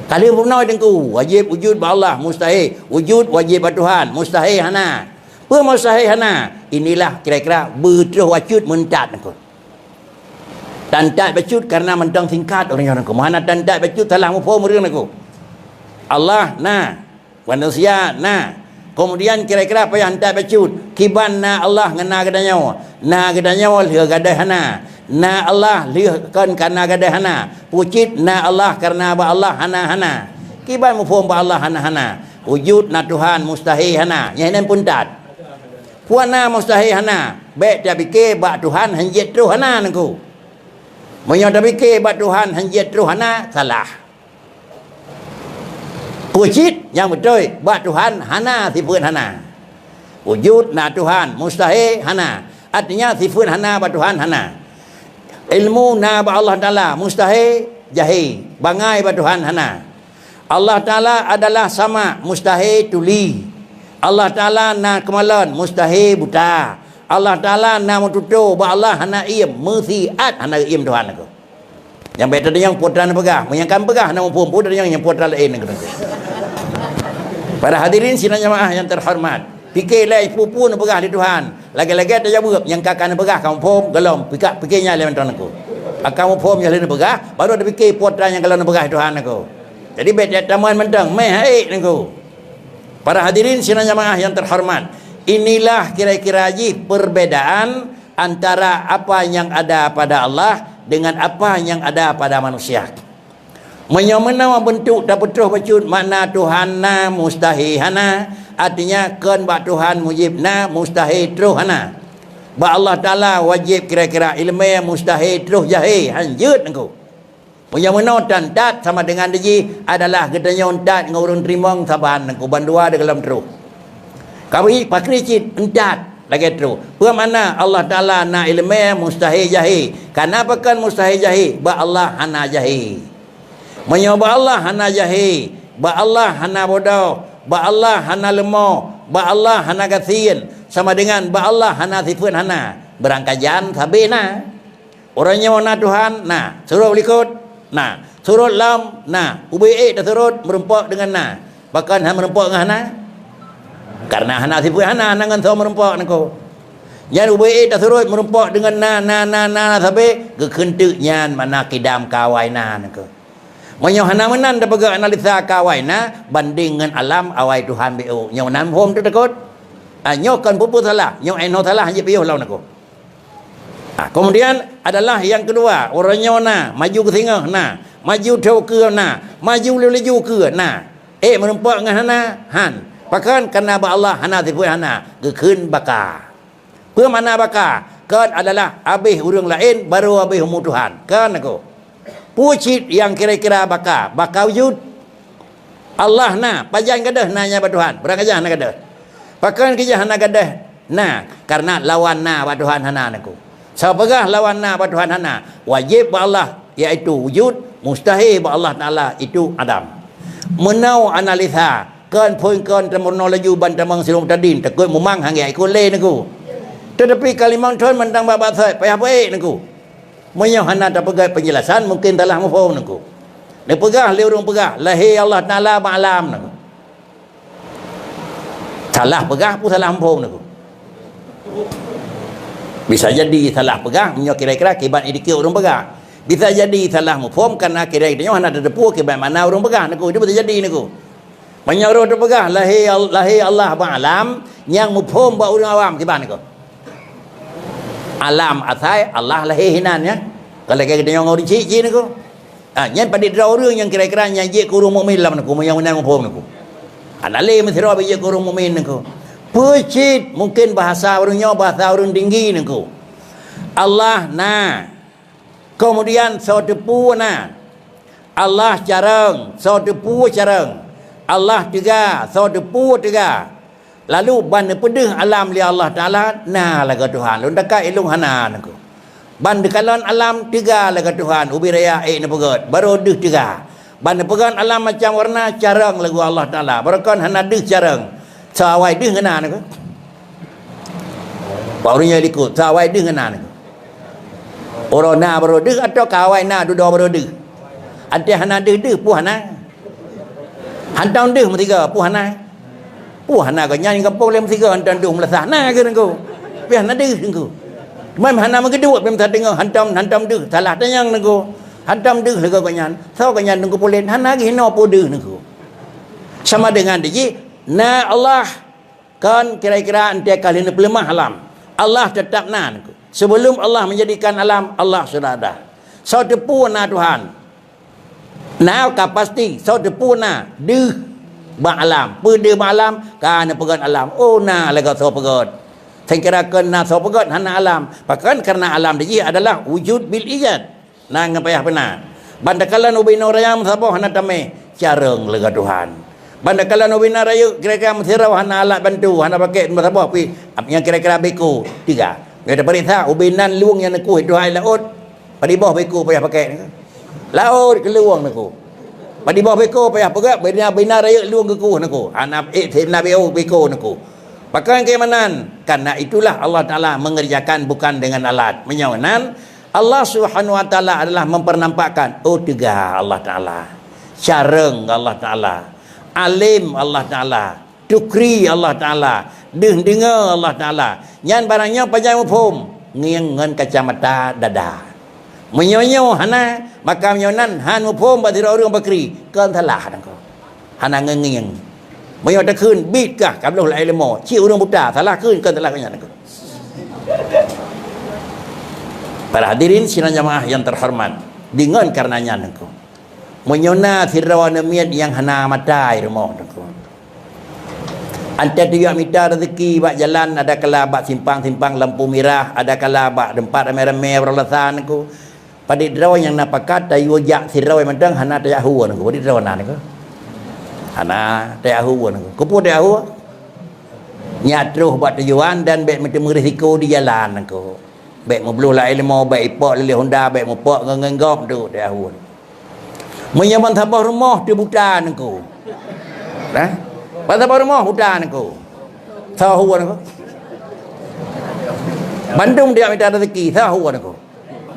Kali pernah dengku wajib wujud ba Allah mustahil, wujud wajib ba Tuhan mustahil hana. Pe mustahil hana inilah kira-kira berterus wajud mentat aku. Tantat bacut karena mentang singkat orang aku. Mana tantat bacut salah mufhum orang aku. Allah nah, manusia nah. Kemudian kira-kira apa yang hantar bacut? Kiban na Allah ngena gadah nyawa. Na gadah nyawa liha gadah hana. Na Allah liha kan karena gadah hana. Pucit na Allah karena ba Allah hana. Kiban mufhum ba Allah hana. Wujud na Tuhan mustahil hana. Yang ini pun tak. Puana mustahil hana. Baik dia fikir ba Tuhan hanjit terus hana nangku. Menyo dia fikir ba Tuhan hanjit terus hana salah. Pucit yang betul ba Tuhan hana sifat hana. Wujud na Tuhan mustahil hana. Artinya sifat hana ba Tuhan hana. Ilmu na ba Allah Taala mustahil jahil. Bangai ba Tuhan hana. Allah Ta'ala adalah sama, mustahil tuli. Allah Ta'ala na kemalan, mustahil buta. Allah Ta'ala na mututu, ba Allah hana iem, mesiat hana iem Tuhan aku. Yang betul yang putra na pegah, menyangkan pegah nama pun dari yang putra lain aku. Para hadirin sidang jemaah yang terhormat, fikirlah pupu na pegah di Tuhan. Lagi-lagi ada jawab yang kakak na pegah kamu pun gelom, fikirnya lawan Tuhan aku. Kamu pun yang lain na pegah, baru ada fikir putra yang gelom na pegah di Tuhan aku. Jadi baik tamuan mentang meh haik nengku. Para hadirin sidang jemaah yang terhormat, inilah kira-kira perbedaan antara apa yang ada pada Allah dengan apa yang ada pada manusia. Menyamana bentuk dan betul bacut makna Tuhan na mustahil hana, artinya kan ba Tuhan mujib na mustahil terus hana. Ba Allah Taala wajib kira-kira ilmu mustahil terus jahil hanjut nengku. Punya menotan tat sama dengan deji adalah gedanya ontat ngurun trimong saban nangku bandua de dalam terus. Kami pakricit entat lagi terus. Apa mana Allah Taala na ilmu mustahil jahil. Kenapa kan mustahil jahil? Ba Allah hana jahil. Menyoba Allah hana jahil. Ba Allah hana bodoh. Ba Allah hana lemah. Ba Allah hana gasin. Sama dengan ba Allah hana sifat hana. Berangkajan sabena. Orangnya mana Tuhan? Nah, suruh berikut. Nah, surut lam, nah, ubi dah surut merempak dengan nah. Bahkan hana merempak dengan hana. Karena hana sifat hana dengan so merempak nangko. Yang ubi dah surut merempak dengan na sampai kekentuk nyan mana kidam kawai na nangko. Menyo hana menan dah pegang analisa kawai na banding dengan alam awai Tuhan BO. Nyo nan hom tu takut. Nyo kan pupu salah, nyo eno salah hanya piyo law nangko. Kemudian adalah yang kedua, orangnya na maju ke tengah na, maju jauh ke na, maju laju ke na. Merempak dengan hana han. Bahkan karena Allah hana sifat hana, gekun baka. Apa mana baka? Kan adalah habis orang lain baru habis umur Tuhan. Kan aku. Pucit yang kira-kira baka wujud. Allah na pajan gadah nanya pada Tuhan. Berang aja hana gadah. Bahkan kerja hana gadah na karena lawan na pada Tuhan hana aku. Sapagah lawan na ba Tuhan hana, wajib ba Allah iaitu wujud, mustahil ba Allah Taala itu Adam. Menau analisa kan poin kan temono laju ban tamang silum tadin takut memang hang ai ko le naku. Tetapi kalimang Tuhan mentang baba sai payah baik naku. Menyau hana tak pegai penjelasan mungkin telah mafhum naku. Dia pegah le urang pegah lahi Allah Taala ma'alam naku. Salah pegah pun salah mafhum naku. Bisa jadi salah pegang, kira-kira kibat idikir orang pegang. Bisa jadi salah mufhum karena kira-kira hana ada depu kibat mana orang pegang. Itu bisa jadi niku. Banyak orang pegang lahi Allah ba'alam yang mufhum ba orang awam kibat niku. Alam asai Allah lahi hinan ya. Kalau kira-kira yang orang cici niku. Yang pada dua orang yang kira-kira nyanyi kurung mukmin lam niku yang mana mufhum niku. Anale mesti ro be kurung mukmin niku. Pucit mungkin bahasa orangnya bahasa orang tinggi niku. Allah na. Kemudian so tepu na. Allah carang, so tepu carang. Allah tiga, so tepu tiga. Lalu ban pedih alam li Allah Taala na laga Tuhan. Lun dekat ilung hana niku. Ban dekalan alam tiga laga Tuhan. Ubi raya na pegat. Baru deh tiga. Ban pegan alam macam warna carang lagu Allah Taala. Barakan hana deh carang. Sawai deh ngena niku. Barunya likut sawai deh ngena niku. Orang na baru deh atau kawai na dua baru deh. Ada hana deh pu hana. Hantang deh mestiga pu hana. Pu hana kan nyanyi kampung lem mestiga hantang deh melasah na ke niku. Piah nadih nengku. Mai hana magedut pem ta dengar hantam deuh salah tanyang nengku. Hantam deuh lega kanyan. Sau kanyan nengku polen hana gi hino po deuh nengku. Sama dengan dia. Na Allah kan kira-kira ante kali ni pelemah alam. Allah tetap na nengku. Sebelum Allah menjadikan alam, Allah sudah ada. Sau tepu na Tuhan. Na ka pasti sau tepu na deuh ba alam. Pu deuh ba alam kana pegan alam. Oh na lega sau pegan. Saya kira kena sopagat hana alam. Bahkan karena alam dia adalah wujud bil ijad. Nah ngapayah benar. Bandakalan ubina raya msabah hana tameh careng lega Tuhan. Bandakalan ubina raya kira-kira msirau hana alat bantu hana pakai msabah pi yang kira-kira beku tiga. Ada perintah ubinan luang yang naku itu hai laut. Pada bawah beku payah pakai. Laut ke luang naku. Pada bawah beku payah pakai bina raya luang ke ku naku. Hana beku naku. Pakai keimanan. Karena itulah Allah Ta'ala mengerjakan bukan dengan alat. Menyawanan Allah Subhanahu Wa Ta'ala adalah mempernampakkan. Oh tiga Allah Ta'ala. Careng Allah Ta'ala. Alim Allah Ta'ala. Tukri Allah Ta'ala. Dengar Allah Ta'ala. Nyan barangnya pajai mufum. Ngiang ngan kacamata dada. Menyonyo hana. Maka menyawanan han mufum batira orang bakri. Kan salah. Hana ngiang. Mayo tak kun bit kah kablah la ilmu ci urang buta salah kun kan salah kanya aku. Para hadirin sidang jamaah yang terhormat, dengan karenanya aku menyona sirawana miat yang hana matai rumah aku. Ante dia minta rezeki bak jalan ada kala bak simpang-simpang lampu merah, ada kala bak tempat ramai-ramai beralasan aku. Pada draw yang napakat tayu jak sirawa mandang hana tayahu aku. Pada draw aku. Hana tayahu nengko. Kupu tayahu. Nyatruh buat tujuan dan baik macam risiko di jalan nengko. Baik membelu la ilmu, baik ipok lili Honda, baik mepok ngenggop tu tayahu. Menyaman tabah rumah tu buta nengko. Nah. Pada tabah rumah buta nengko. Tahu nengko. Bandung dia minta rezeki, tahu nengko.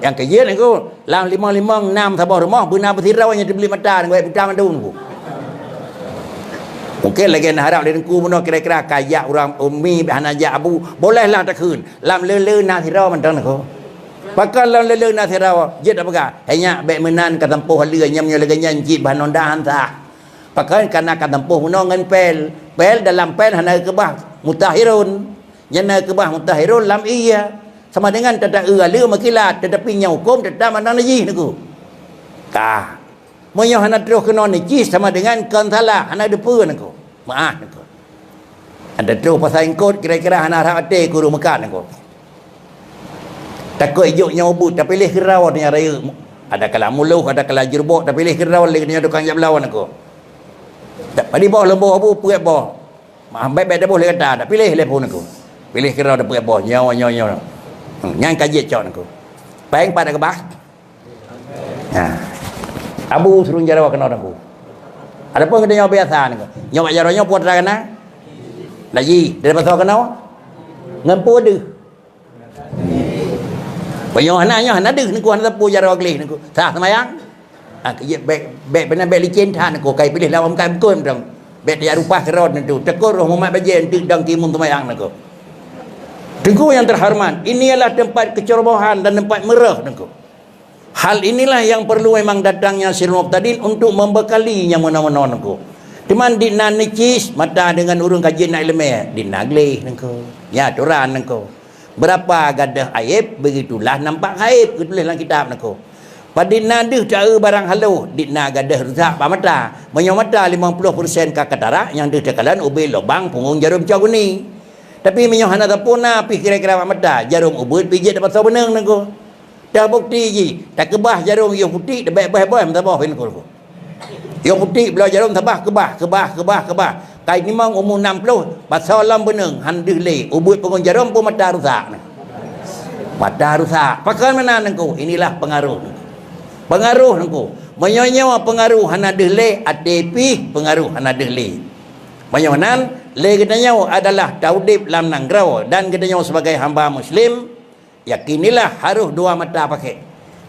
Yang kaya nengko, lang 5 6 tabah rumah benar bersirau yang dibeli mata nengko, buta mandung nengko. Mungkin lagi nak harap dengku mana kira-kira kayak orang umi hanaja abu bolehlah tak kun lam lele nak sirau mandang aku pakai lam lele nak sirau jet apa kah hanya baik menan kat tempuh lele nyamnya lagi nyanji bahan onda hanta pakai karena kat tempuh mana ngan pel dalam pel hana kebah mutahirun nyana kebah mutahirun lam iya sama dengan tetap le makilat tetapi nya hukum tetap mandang najis aku kah Moyo hana terus kena najis sama dengan kan salah hana depa nako. Maaf nako. Ada terus pasal ingkut kira-kira hana harap ate guru Mekah nako. Takut ijuk nyobut tapi pilih kerau nya raya. Ada kala muluh, ada kala jerbok tapi pilih kerau le nya tukang jab lawan nako. Tak padi bawah lembu abu puet bawah. Maaf baik-baik dah boleh kata, tak pilih lepon nako. Pilih kerau dah puet bawah nyawa. Nyang kajet cok nako. Peng pada kebah. Abu suruh jarawa kena aku. Ada pun kena nyawa biasa ni. Nyawa jaranya puat dah kena. Lagi dari pasal kena. Ngampu ada. Banyak anaknya ada ni ku hana tapu jarawa kelih ni ku. Sah semayang. Baik benar baik licin than aku kai pilih lawan kai bukan dong. Baik dia rupa kerod ni tu. Tekor roh Muhammad bajen tu dang timun semayang ni ku. Tengku yang terhormat, ini adalah tempat kecerobohan dan tempat merah tengku. Hal inilah yang perlu memang datangnya Sirul Muqtadin untuk membekalinya mana-mana nengko. Cuman di nanicis mata dengan urung kajian nak ilmu di naglih nengko. Ya turan nengko. Berapa gadah aib begitulah nampak aib ditulis dalam kitab nengko. Pada nadih cara barang halu di gadah rusak pa mata. Menyo mata 50% ka katarak yang ditekalan ubi lubang punggung jarum cau ni. Tapi menyo hana tapuna pi kira-kira mata jarum ubud pijit dapat sabeneng nengko. Dah bukti je. Tak kebah jarum yang putih. Dah baik-baik mentabah. Yang putih belah jarum tabah. Kebah. Kain ni memang umur 60. Pasal lam beneng. Handih le. Ubud pengun jarum pun mata rusak. Mata rusak. Pakai mana nengku? Inilah pengaruh. Pengaruh nengku. Menyonya pengaruh hana dehle. Atepi pengaruh hana dehle. Menyonan. Le katanya adalah taudib lam nanggrau. Dan katanya sebagai hamba Muslim. Yakinilah harus dua mata pakai.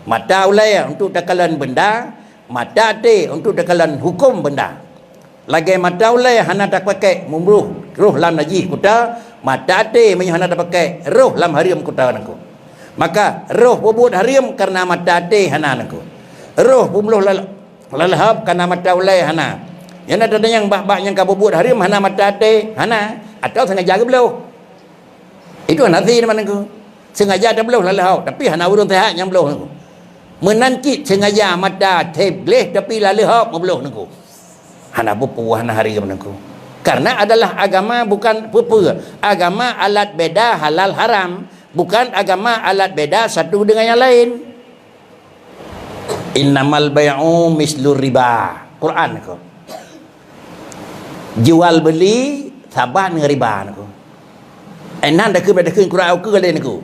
Mata ulaya untuk tekalan benda, mata te untuk tekalan hukum benda. Lagi mata ulaya hana tak pakai memburuh roh lam najis kuta, mata te menyo hana da pakai roh lam harium kota nangku. Maka roh bubut harium karena mata te hana nangku. Roh bumloh lalahap karena mata ulai hana. Yang ada yang bak yang kabubut harium hana mata te hana atau sengaja ke belau. Itu nanti mana nangku. Sengaja ada belau lalahap tapi hana urun tehat yang belau nangku. Menankit sengaja mata te bleh tapi lalahap belau nangku. Hana bupu hana harium nangku. Karena adalah agama bukan apa. Agama alat beda halal haram. Bukan agama alat beda satu dengan yang lain. Innamal bay'u mislur riba. Quran ko. Jual beli sama dengan riba ko. Enan dah ke Quran au ke lain ko.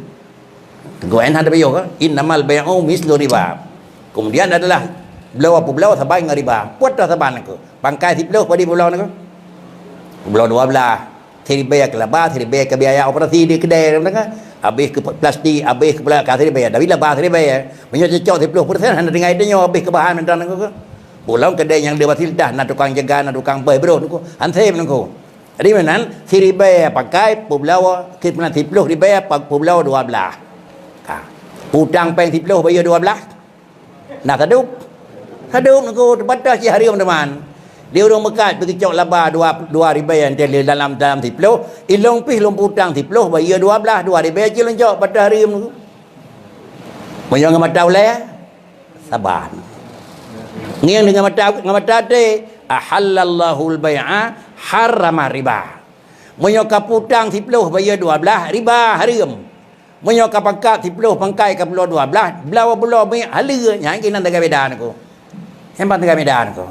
Tengok enan dah bayo ko. Innamal bay'u mislur riba. Kemudian adalah belau sama dengan riba. Puat dah saban ko. Bangkai tiplo pada belau ko. Belau 12 thiri bayar ke labah, thiri bayar ke biaya operasi di kedai habis ke plastik, habis ke belakang thiri bayar dah labah thiri bayar menyo cocok 10% hanya dengan itu habis ke bahan mendan ko pulang kedai yang dia batil dah nak tukang jaga nak tukang bai bro ko anthem ko jadi menan thiri bayar pakai pulau ke mana 10 dibayar pulau 12 hutang peng 10 bayar 12 nak tadup ko batas hari teman. Dia orang Mekah pergi cok laba dua ribu yang dalam tiplo ilong pih long putang tiplo bayar 12 ribu je lonjok pada hari tu menyang mata ulai sabar ngiang dengan mata te ahallallahu al-bai'a harrama riba menyang kaputang tiplo bayar 12 riba harium menyang kapangkat tiplo pangkai ke pulau 12 belau halus yang kita nak beda ko hempat dengan medan ko.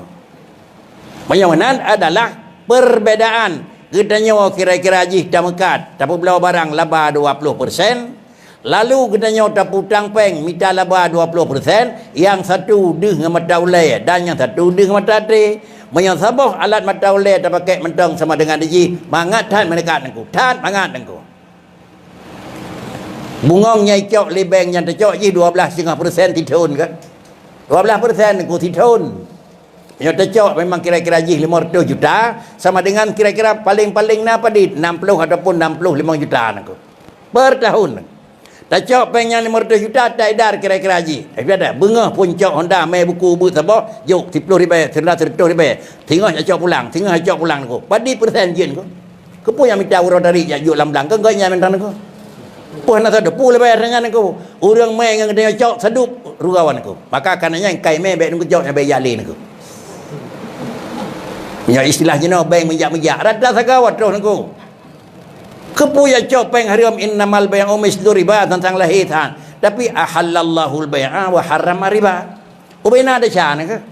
Menyamanan adalah perbedaan. Kita nyawa kira-kira jih dah mekat. Tapi belau barang laba 20%. Lalu kita nyawa tak putang peng. Minta laba 20%. Yang satu dih dengan mata ulai. Dan yang satu dih dengan mata te. Menyang sabah alat mata ulai tak pakai mentang sama dengan jih. Mangat tan menekat nengku. Tan mangat nengku. Bungong nyai cok lebeng yang tercok jih 12,5% titun ke. 12% nengku titun. Yang tercok memang kira-kira jih 500 juta sama dengan kira-kira paling-paling apa di 60 ataupun 65 juta aku. Per tahun. Tercok pengen 500 juta tak edar kira-kira jih. Tapi ada bengah puncak Honda mai buku bu sabah juk 10 ribu, 100 ribu. Tengah tercok pulang aku. Padi persen jen aku. Kepo yang minta urang dari juk lamblang ke enggaknya mentan aku. Puan nak ada pul bayar dengan aku. Urang mai dengan dia cok sedup rugawan aku. Maka kananya kai mai baik nunggu cok sampai yalin aku. Ya istilah jenis bank menjak-menjak rada sagawat terus nengku kepu ya cok peng hariam innamal bay'u mislu riba tentang lahitan tapi ahallallahu al-bay'a wa harrama riba ubina ada cara ke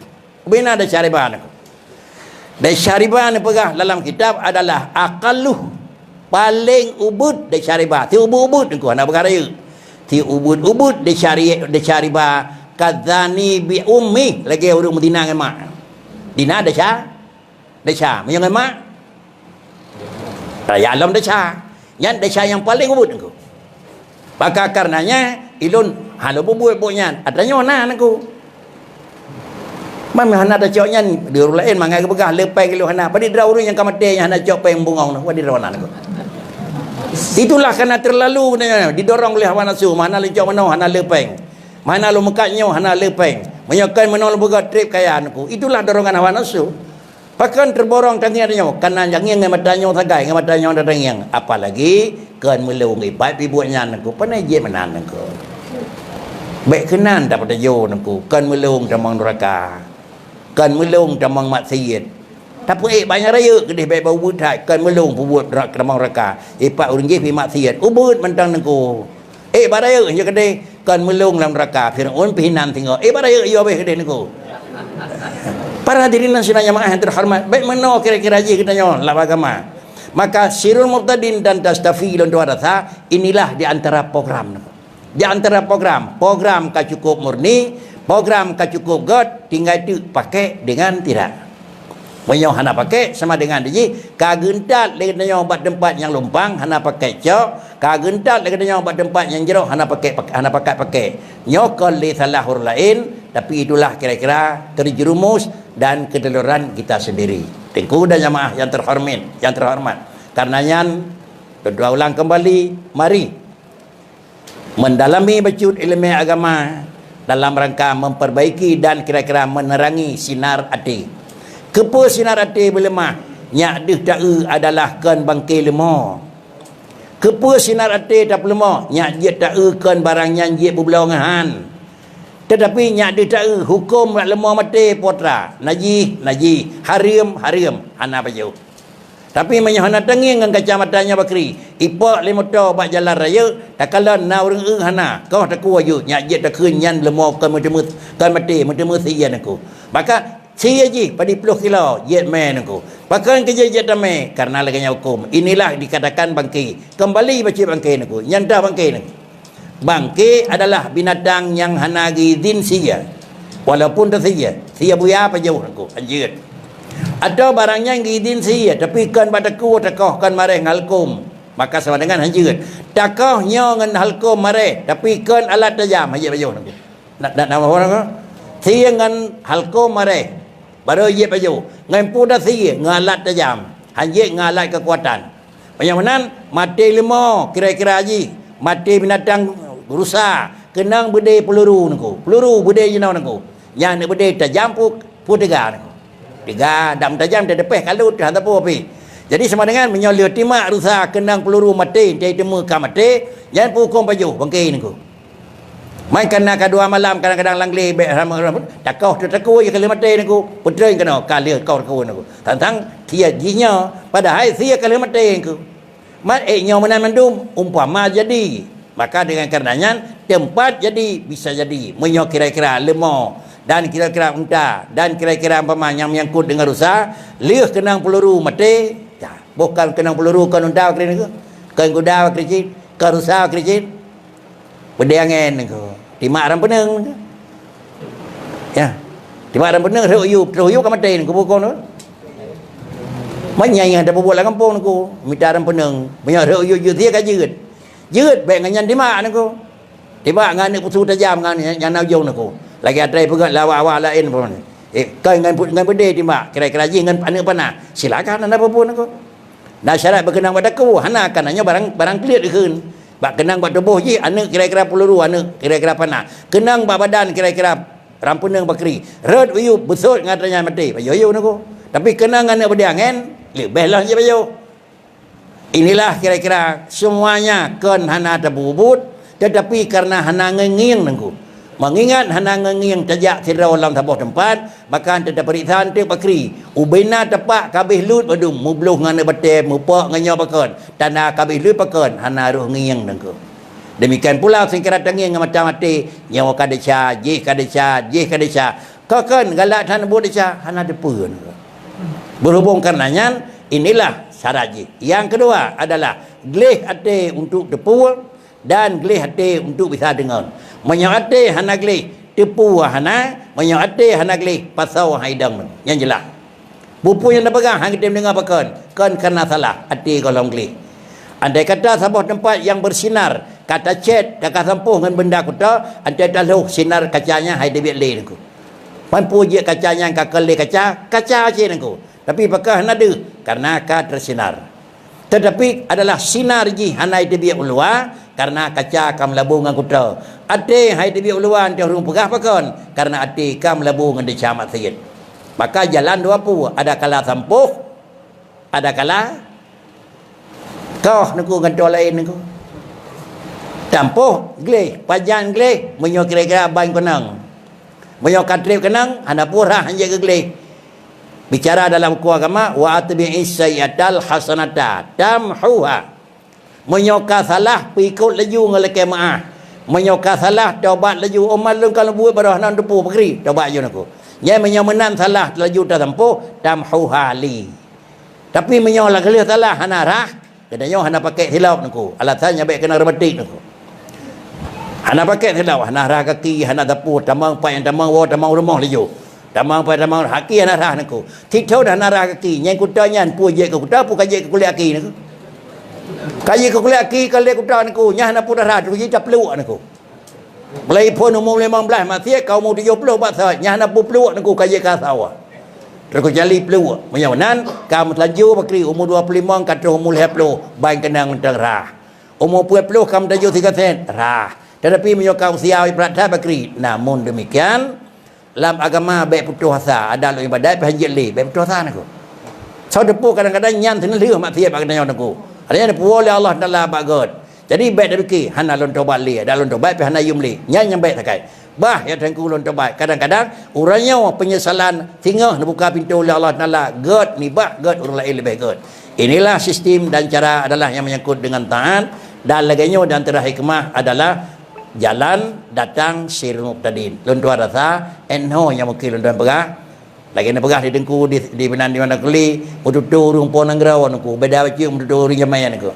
ubina ada cara riba nengku dan syariba ni pegah dalam kitab adalah aqalluh paling ubud de syariba ti ubud nengku ana perkara ye ti ubud de syariba kadzani bi ummi lagi urang Madinah dengan mak dina ada cara Desha, menyang mak. Raya alam desha. Yang desha yang paling ubud aku. Maka karenanya ilun halo bubuh-buhnya adanya mana aku. Mana hana ada coknya di orang lain mangai ke begah lepai ke lu hana. Padi dra urang yang kamate yang hana cok peng bungong nak wadi rawana aku. Itulah karena terlalu didorong oleh hawa nafsu. Mana le cok mana hana lepeng. Mana lu mekatnya hana lepeng. Menyakan mana lu buka trip kaya aku. Itulah dorongan hawa nafsu. Pakan terborong tangian nyo karena yang dengan matanya sagai dengan matanya datang yang apalagi kan melung ibat ibunya nangku panai je menan nangku baik kenan dapat jo nangku kan melung tamang neraka kan melung tamang maksiat tapi banyak raya kedih baik bau butai kan melung buat tamang neraka ipat urang je pi maksiat ubud mentang nangku baraya je kedih kan melung dalam neraka Firaun pihinan tinggal baraya yo be kedih nangku. Para hadirin yang jamaah yang terhormat, baik mana kira-kira aja kita nyawa laba agama. Maka Sirul Murtadin dan Tastafilun Duarasa inilah di antara program. Di antara program ka cukup murni, program ka cukup God, tinggal itu pakai dengan tidak. Menyaw hana pakai sama dengan dia kagentat lagi nyaw buat tempat yang lumpang hana pakai cok kagentat lagi nyaw buat tempat yang jeruk hana pakai nyokol li salahur lain tapi itulah kira-kira terjerumus dan keteluran kita sendiri. Tengku dan jamaah yang terhormat karenanya Tuan-tuan ulang kembali, mari mendalami bacaan ilmu agama dalam rangka memperbaiki dan kira-kira menerangi sinar hati. Kepa sinar hati berlemah, nyak dih tak adalah kan bangkai lemah. Kepa sinar hati tak lemah, nyak dia tak kan barang yang dia berbelongahan. Tetapi nyak dih tak hukum lemah mati potra. Najih, harim, hana baju. Tapi menyahana tengi dengan kacamatanya bakri. Ipak lima tau bak jalan raya. Tak kala na orang hana. Kau tak kuat je. Nyak je tak kenyan lemah kan mati. Mati siyan aku. Maka siya je pada 10 kilo. Jet man aku. Bahkan kerja jet damai. Karena laganya hukum. Inilah dikatakan bangkai. Kembali baca bangkai aku. Yang dah bangkai aku. Bangkai adalah binatang yang hana gizin siya. Walaupun tak siya. Siya buaya apa jauh aku. Anjir. Atau barangnya yang diizin siya tapi kan bataku takoh kan mareh ngalkum, maka sama dengan hanjir. Takohnya ngan halkum mareh tapi kan alat tajam haji baju nak nama orang siya ngan halkum mareh baru ye baju ngan puda siya ngan alat tajam hanjir ngan alat kekuatan. Macam mana mati lima kira-kira haji mati binatang rusa kenang bede peluru nangku peluru bede jenau nangku yang nak bede tajam pu tegar nangku tiga dam tajam dia depeh kalut hantar apa api. Jadi sama dengan menyolir timak rusak kenang peluru mati dia temu ka mati jangan pukul baju bangkai niku. Main kena kedua malam kadang-kadang langli be takau tertaku je kali mati niku putrein kena kali kau taku niku. Tantang dia jinya padahal sia kali mati niku. Mat nya menan mendum umpama jadi. Maka dengan karenanya tempat jadi bisa jadi menyo kira-kira lemah dan kira-kira unta dan kira-kira umpama yang menyangkut dengan rusa liah kenang peluru mati ya, bukan kenang peluru kan unta kira ke kan kuda kira kan rusa kira pedangan ke timak ram peneng ya timak ram peneng reuyu kan mati ke bukan tu menyai ada buat lah kampung ku minta ram peneng punya reuyu dia ka jeut baik ngan timak ku timak ngan putu tajam ngan yang naujung ku lagi ada pegat lawa-lawa lain pun. Kau dengan benda timbak kira-kira je dengan anak panah. Silakan anda apa pun aku. Nah syarat berkenang pada aku hana akan hanya barang clear dikeun. Bak kenang bak tubuh je anak kira-kira peluru anak kira-kira panah. Kenang bak badan kira-kira rampunang bakri. Red uyu besut ngatanya mati. Bayu aku. Tapi kenang anak berdangan lebihlah je bayu. Inilah kira-kira semuanya kan hana terbubut tetapi karena hana ngenging nangku. Mengingat hana ngenging tajak tirau dalam tabuh tempat maka anda periksaan tu bakri ubena tepak kabih lut badum mubluh ngana bate mupak nganya bakon tanah kabih lut bakon hana ruh nging nangku. Demikian pula singkira tenging macam mati nyawa kadeca je kadeca kakon galak tan bodeca hana depeun. Berhubung karenanya inilah syarat je. Yang kedua adalah gelih hati untuk depu dan gelih hati untuk bisa dengar. Menyate hana gelih tipu hana, menyate hana gelih pasau haidang yang jelas. Bupu yang dah pegang hang kita dengar pakan kan karena salah hati golong gelih. Andai kata sebuah tempat yang bersinar kata cet kakak sampuh dengan benda kota andai taluh sinar kacanya hai debiat le nangku. Mampu je kacanya kakak le kaca je nangku. Tapi pakah hana de karena ka tersinar. Tetapi adalah sinar ji hana debiat ulua karena kaca kam labu dengan kota. Ate hai debi uluan dia urung pegah pakon karena ate kam labu dengan dicamat sayid. Maka jalan dua pu ada kala sampuh ada kala kau nangku ngantol lain nangku. Tampuh gleh pajan gleh menyo kira-kira bain kenang. Menyo katrip kenang hana purah hanya ke gleh. Bicara dalam kuah agama wa atbi'is sayyatal hasanata tamhuha. Menyoka salah pikut laju ngelake maah. Menyoka salah taubat laju umat lung kalau buat barah nan depu pakri taubat je aku. Yang menyomenan salah laju tak tempuh tamhuha li. Tapi menyola kelih salah hana rah katanya hana pakai hilaf aku. Alasannya baik kena remetik aku. Hana pakai hilaf hana rah kaki hana depu tamang pa yang tamang wa tamang rumah laju. Tamang pa tamang haki hana rah aku. Tikau dah hana rah kaki yang kutanya pu je ke kuta pu kaje ke kuliah kaki aku. Kaji ke kuliah ki kalau dia kuda aku nyah na pun dah tu je tak peluk aku. Mulai pun umur 15 masih kau mau 70 bahasa nyah na pun peluk aku kaji ka sawah. terus jali pelu menyawanan kamu telaju bakri umur 25 kata umur 20 bain kenang mentang rah umur 20 kamu telaju 3 sen rah tetapi menyokau siau ibarat bakri namun demikian dalam agama baik putus asa ada lu ibadat berhajat li baik putus asa aku sau depu kadang-kadang nyan tenan liu maksiat kadang-kadang aku ada yang oleh Allah Taala bagot jadi baik demikian hana lon tobat li ada lon tobat hana yum li nyan yang baik takai bah ya tengku lon tobat kadang-kadang urangnya penyesalan tinggal buka pintu oleh Allah Taala god ni bah god urang lain lebih god inilah sistem dan cara adalah yang menyangkut dengan taat dan laganya dan antara hikmah adalah jalan datang sirul muqtadin lon tuan rasa enho yang mungkin lon tuan pegah lagi nak pegah di dengku di benan di mana keli mututu urung pon angrawan aku beda baci mututu urang jamai aku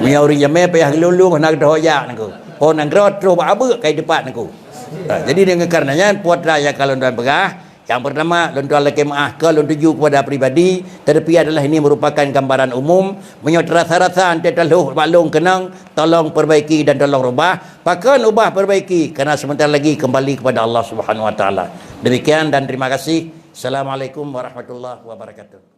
mia urang jamai payah lulu nak doya aku pon angraw tro ba abe kai depan aku jadi dengan karenanya puat raya kalau tuan pegah yang pertama lon tuan laki maah ke lon tuju kepada pribadi tetapi adalah ini merupakan gambaran umum menyot rasa-rasa ante taluh balung kenang tolong perbaiki dan tolong rubah pakan ubah perbaiki kerana sebentar lagi kembali kepada Allah Subhanahu wa taala demikian dan terima kasih. Assalamualaikum warahmatullahi wabarakatuh.